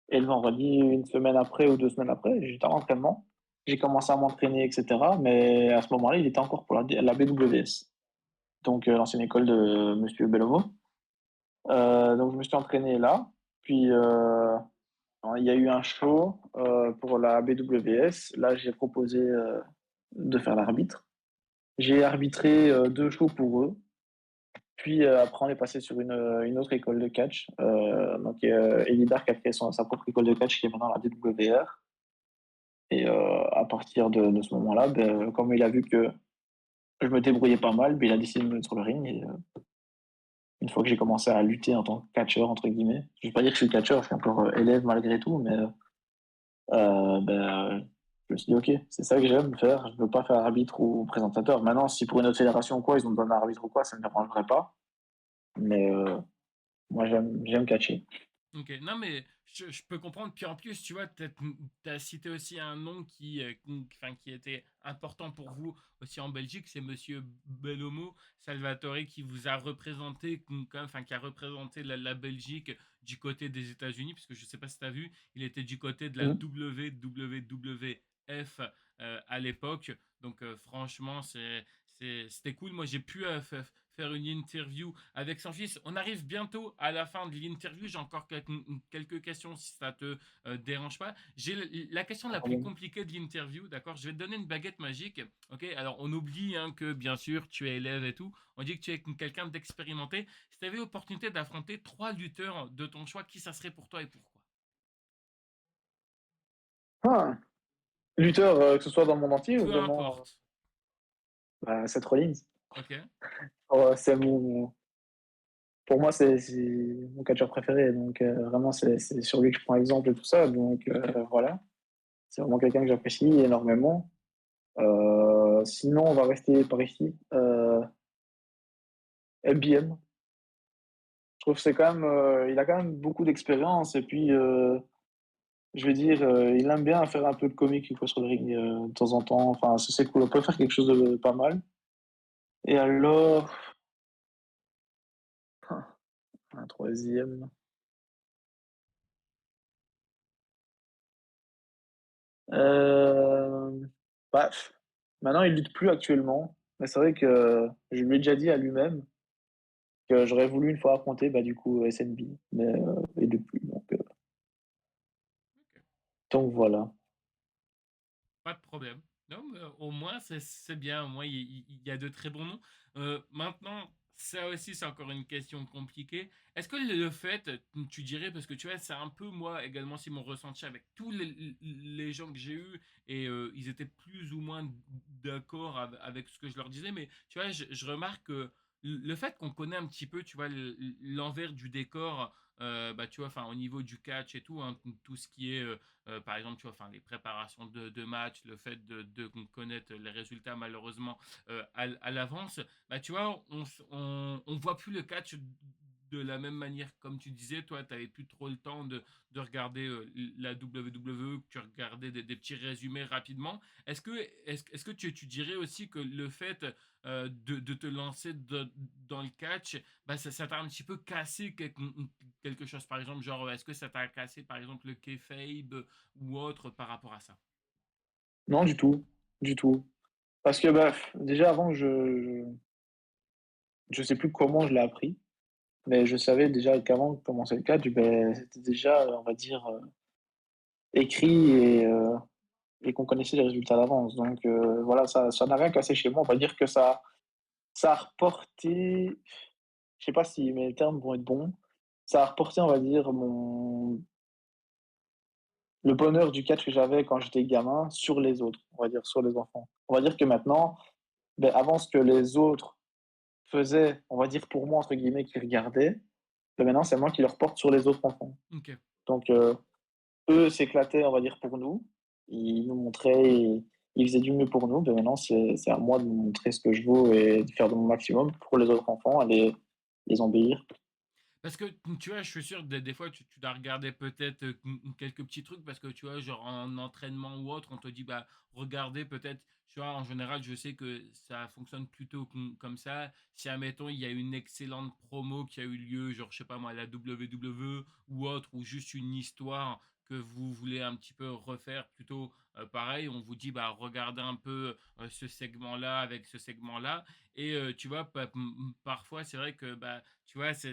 Et le vendredi, une semaine après ou 2 semaines après, j'étais en entraînement. J'ai commencé à m'entraîner, etc. Mais à ce moment-là, il était encore pour la BWS, donc l'ancienne école de Monsieur Bellomo. Donc je me suis entraîné là. Puis il y a eu un show pour la BWS. Là, j'ai proposé de faire l'arbitre. J'ai arbitré 2 shows pour eux. Puis après, on est passé sur une autre école de catch. Donc Eddie Dark a créé sa propre école de catch qui est maintenant la DWR. Et à partir de ce moment-là, ben, comme il a vu que je me débrouillais pas mal, ben, il a décidé de me mettre sur le ring. Et une fois que j'ai commencé à lutter en tant que catcheur, entre guillemets, je ne vais pas dire que je suis catcheur, je suis encore élève malgré tout, mais je me suis dit, ok, c'est ça que j'aime faire. Je ne veux pas faire arbitre ou présentateur. Maintenant, si pour une autre fédération ou quoi, ils ont besoin d'un arbitre ou quoi, ça ne me dérangerait pas. Mais moi, j'aime catcher. OK. Non, mais je peux comprendre. Puis en plus, tu vois, tu as cité aussi un nom enfin, qui était important pour vous aussi en Belgique, c'est Monsieur Bellomo Salvatore qui vous a représenté, enfin, qui a représenté la Belgique du côté des États-Unis, puisque je ne sais pas si tu as vu, il était du côté de la Mhm. WWF à l'époque. Donc franchement, c'était cool. Moi, j'ai pu faire une interview avec son fils. On arrive bientôt à la fin de l'interview. J'ai encore quelques questions si ça te dérange pas. J'ai la question la plus compliquée de l'interview, d'accord. Je vais te donner une baguette magique. Ok. Alors on oublie hein, que bien sûr tu es élève et tout. On dit que tu es quelqu'un d'expérimenté. Si tu avais l'opportunité d'affronter 3 lutteurs de ton choix, qui ça serait pour toi et pourquoi? Ah, lutteur, que ce soit dans le monde entier ou Peu vraiment importe. Seth Rollins. Ok. Oh, pour moi, c'est mon catcheur préféré. Donc, vraiment, c'est sur lui que je prends exemple et tout ça. Donc, Ok. voilà. C'est vraiment quelqu'un que j'apprécie énormément. Sinon, on va rester par ici. MBM. Je trouve que il a quand même beaucoup d'expérience. Et puis, je veux dire, il aime bien faire un peu de comique une fois sur le ring de temps en temps. Enfin, ça, c'est cool. On peut faire quelque chose de pas mal. Et alors, un troisième. Euh, bah, maintenant, il lutte plus actuellement. Mais c'est vrai que je lui ai déjà dit à lui-même que j'aurais voulu une fois affronter bah, du coup SNB. Mais et depuis. Ok. Donc voilà. Pas de problème. Non, mais au moins, c'est bien. Au moins, il y a de très bons noms. Maintenant, ça aussi, c'est encore une question compliquée. Est-ce que le fait, tu dirais, parce que tu vois, c'est un peu moi également, si mon ressenti avec tous les gens que j'ai eus, et ils étaient plus ou moins d'accord avec ce que je leur disais, mais tu vois, je remarque que le fait qu'on connaît un petit peu, tu vois, l'envers du décor, bah, tu vois, enfin, au niveau du catch et tout, hein, tout ce qui est par exemple, tu vois, enfin, les préparations de match, le fait de connaître les résultats malheureusement à l'avance, bah, tu vois, on voit plus le catch de la même manière. Comme tu disais, toi, tu n'avais plus trop le temps de regarder la WWE, que tu regardais des petits résumés rapidement. Est-ce que tu dirais aussi que le fait de te lancer dans le catch, bah, ça t'a un petit peu cassé quelque chose, par exemple, genre, est-ce que ça t'a cassé, par exemple, le kayfabe ou autre par rapport à ça? Non, du tout. Du tout. Parce que bah, déjà avant, je sais plus comment je l'ai appris. Mais je savais déjà qu'avant de commencer le catch, ben, c'était déjà, on va dire, écrit et qu'on connaissait les résultats d'avance. Donc voilà, ça n'a rien cassé chez moi. On va dire que ça a reporté, je sais pas si mes termes vont être bons, ça a reporté, on va dire, le bonheur du catch que j'avais quand j'étais gamin sur les autres, on va dire, sur les enfants. On va dire que maintenant, beh, avant ce que les autres faisaient, on va dire pour moi, entre guillemets, «qu'ils regardaient», beh, maintenant c'est moi qui le reporte sur les autres enfants. OK. Donc eux s'éclataient, on va dire, pour nous. Ils nous montraient, ils faisaient du mieux pour nous. Ben maintenant, c'est à moi de montrer ce que je vaux et de faire de mon maximum pour les autres enfants, et les embellir. Parce que tu vois, je suis sûr, des fois, tu dois regarder peut-être quelques petits trucs parce que tu vois, genre en entraînement ou autre, on te dit, bah, regardez peut-être, tu vois, en général, je sais que ça fonctionne plutôt comme ça. Si, admettons, il y a une excellente promo qui a eu lieu, genre, je sais pas moi, la WWE ou autre, ou juste une histoire que vous voulez un petit peu refaire plutôt pareil, on vous dit, bah, regardez un peu ce segment-là avec ce segment-là. Et tu vois, parfois, c'est vrai que, bah, tu vois, ça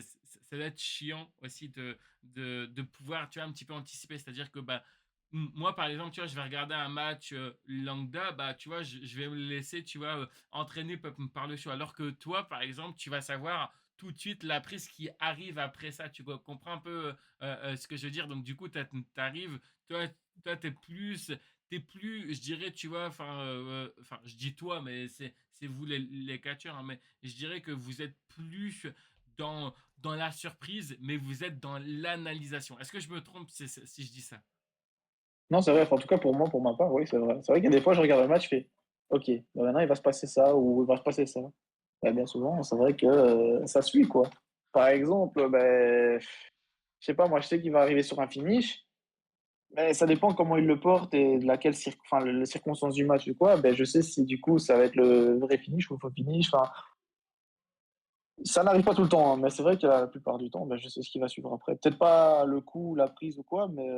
doit être chiant aussi de pouvoir, tu vois, un petit peu anticiper. C'est-à-dire que, bah, moi, par exemple, tu vois, je vais regarder un match lambda, bah, tu vois, je vais me laisser, tu vois, entraîner par le show. Alors que toi, par exemple, tu vas savoir tout de suite la prise qui arrive après ça. Tu comprends un peu ce que je veux dire. Donc, du coup, tu arrives, toi, toi, t'es plus, je dirais, tu vois, enfin, je dis toi, mais c'est vous les catcheurs, hein, mais je dirais que vous êtes plus dans la surprise, mais vous êtes dans l'analysation. Est-ce que je me trompe si je dis ça? Non, c'est vrai, enfin, en tout cas pour moi, pour ma part, oui, c'est vrai. C'est vrai qu'il y a des fois, je regarde le match, je fais: «OK, bah, maintenant il va se passer ça ou il va se passer ça». Bah, bien souvent, c'est vrai que, ça suit, quoi. Par exemple, beh, je sais pas, moi, je sais qu'il va arriver sur un finish, mais ça dépend comment il le porte et de laquelle enfin, le les circonstances du match ou quoi, beh, je sais si du coup ça va être le vrai finish ou le faux finish, enfin, ça n'arrive pas tout le temps, hein, mais c'est vrai que la plupart du temps, bah, je sais ce qui va suivre après. Peut-être pas le coup, la prise ou quoi, mais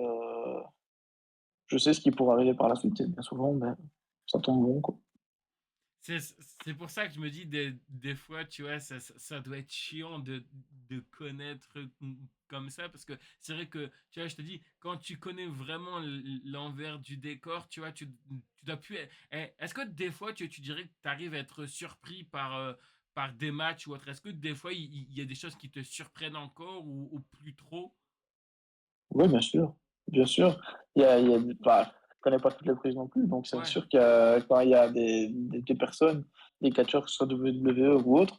je sais ce qui pourrait arriver par la suite et bien souvent, ben, ça tombe bon, quoi. C'est pour ça que je me dis des fois, tu vois, ça doit être chiant de connaître comme ça, parce que c'est vrai que, tu vois, je te dis, quand tu connais vraiment l'envers du décor, tu vois, tu dois plus... Est-ce que des fois, tu dirais que tu arrives à être surpris par des matchs ou autre? Est-ce que des fois, il y a des choses qui te surprennent encore ou plus trop? Oui, bien sûr, bien sûr. Il y a des bah, je connais pas toutes les prises non plus, donc c'est Ouais. sûr que quand il y a des personnes, des catcheurs, que ce soit WWE ou autres,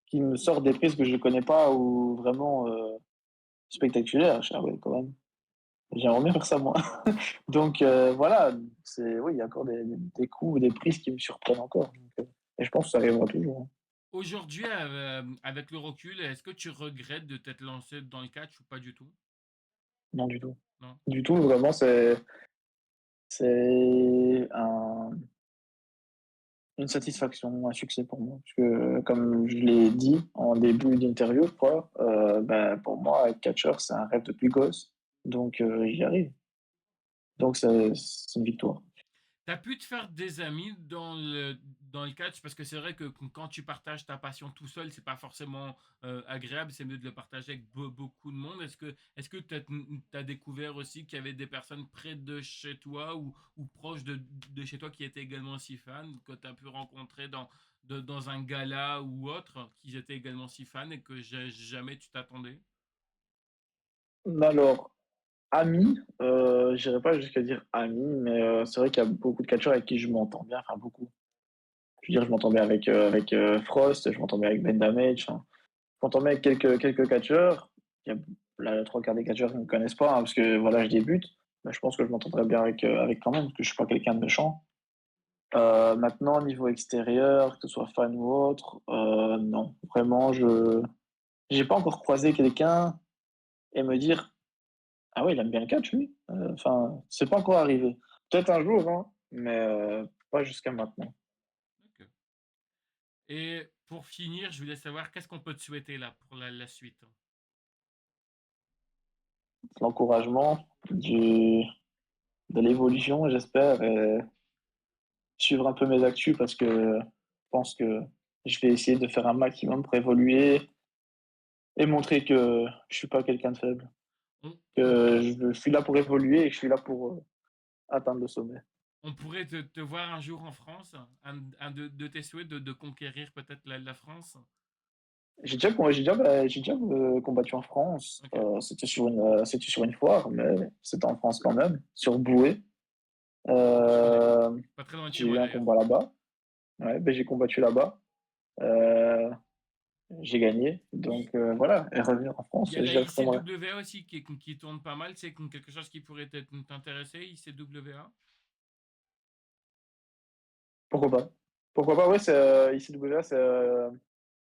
qui me sortent des prises que je connais pas ou vraiment, spectaculaires, je fais: «Ah ouais, quand même, j'aimerais bien faire ça moi». Donc voilà, c'est oui, il y a encore des coups ou des prises qui me surprennent encore, donc et je pense que ça arrivera toujours, hein. Aujourd'hui, avec le recul, est-ce que tu regrettes de t'être lancé dans le catch ou pas du tout? Non, du tout. Non? Du tout, vraiment, c'est une satisfaction, un succès pour moi. Parce que, comme je l'ai dit en début d'interview, je crois, bah, pour moi, être catcheur, c'est un rêve depuis gosse. Donc, j'y arrive. Donc, c'est une victoire. T'as pu te faire des amis dans le catch parce que c'est vrai que quand tu partages ta passion tout seul, c'est pas forcément agréable, c'est mieux de le partager avec beaucoup de monde. Est-ce que t'as découvert aussi qu'il y avait des personnes près de chez toi ou proches de chez toi qui étaient également si fans, que tu as pu rencontrer dans un gala ou autre, qui étaient également si fans et que jamais tu t'attendais? Alors, ami, j'irai pas jusqu'à dire ami, mais c'est vrai qu'il y a beaucoup de catcheurs avec qui je m'entends bien, enfin beaucoup. Je veux dire, je m'entends bien avec Frost, je m'entends bien avec Ben Damage, enfin, je m'entends bien avec quelques catcheurs. Il y a la 3/4 des catcheurs qui ne me connaissent pas, hein, parce que voilà, je débute. Mais je pense que je m'entendrai bien avec quand même, parce que je suis pas quelqu'un de méchant. Maintenant, niveau extérieur, que ce soit fan ou autre, non. Vraiment, je j'ai pas encore croisé quelqu'un et me dire: «Ah ouais, il aime bien le catch lui?» Enfin, c'est pas encore arrivé. Peut-être un jour, hein, mais pas jusqu'à maintenant. Ok. Et pour finir, je voulais savoir qu'est-ce qu'on peut te souhaiter là pour la suite? L'encouragement, du de l'évolution, j'espère, et suivre un peu mes actus parce que je pense que je vais essayer de faire un maximum pour évoluer et montrer que je suis pas quelqu'un de faible, On, que je suis là pour évoluer et que je suis là pour, atteindre le sommet. On pourrait te voir un jour en France, un de tes souhaits de conquérir peut-être la France. J'ai déjà combattu en France. Ok, C'était sur une foire, mais c'était en France quand même, sur Bouée. je connais pas. Euh, Pas très loin de chez j'ai eu moi un d'ailleurs. combat là-bas. Ouais, ben j'ai combattu là-bas. Euh, j'ai gagné. Il, Donc voilà, et revenir en il France, y a la j'aimerais. ICWA aussi qui tourne pas mal. C'est quelque chose qui pourrait t'intéresser, ICWA. Pourquoi pas? Pourquoi pas? Ouais, c'est ICWA, c'est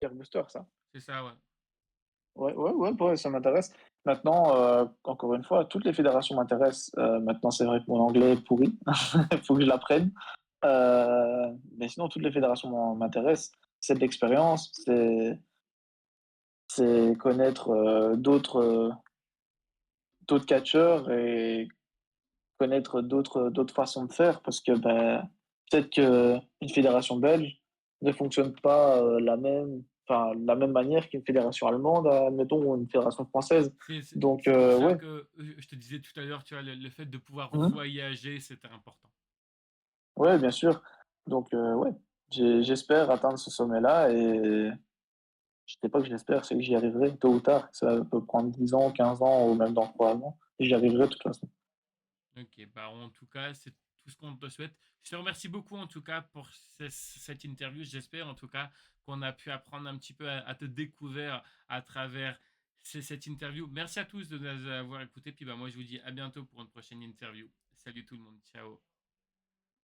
Pierre Booster, ça. C'est ça, ouais. Ouais, ça m'intéresse. Maintenant, encore une fois, toutes les fédérations m'intéressent. Maintenant, c'est vrai que mon anglais est pourri. Il faut que je l'apprenne. Mais sinon, toutes les fédérations m'intéressent. C'est de l'expérience, c'est connaître d'autres catcheurs et connaître d'autres façons de faire parce que ben, peut-être qu'une fédération belge ne fonctionne pas la même manière qu'une fédération allemande, admettons, ou une fédération française. Donc, C'est pour ça ouais. que je te disais tout à l'heure, tu vois, le fait de pouvoir Mhm. voyager, c'était important. Ouais, bien sûr. Donc, ouais, j'espère atteindre ce sommet-là et je sais pas que j'espère, c'est que j'y arriverai tôt ou tard. Ça peut prendre 10 ans, 15 ans ou même dans 3 ans. J'y arriverai de toute façon. Ok, bah en tout cas, c'est tout ce qu'on te souhaite. Je te remercie beaucoup en tout cas pour cette interview. J'espère en tout cas qu'on a pu apprendre un petit peu à te découvrir à travers cette interview. Merci à tous de nous avoir écoutés. Puis bah moi, je vous dis à bientôt pour une prochaine interview. Salut tout le monde. Ciao.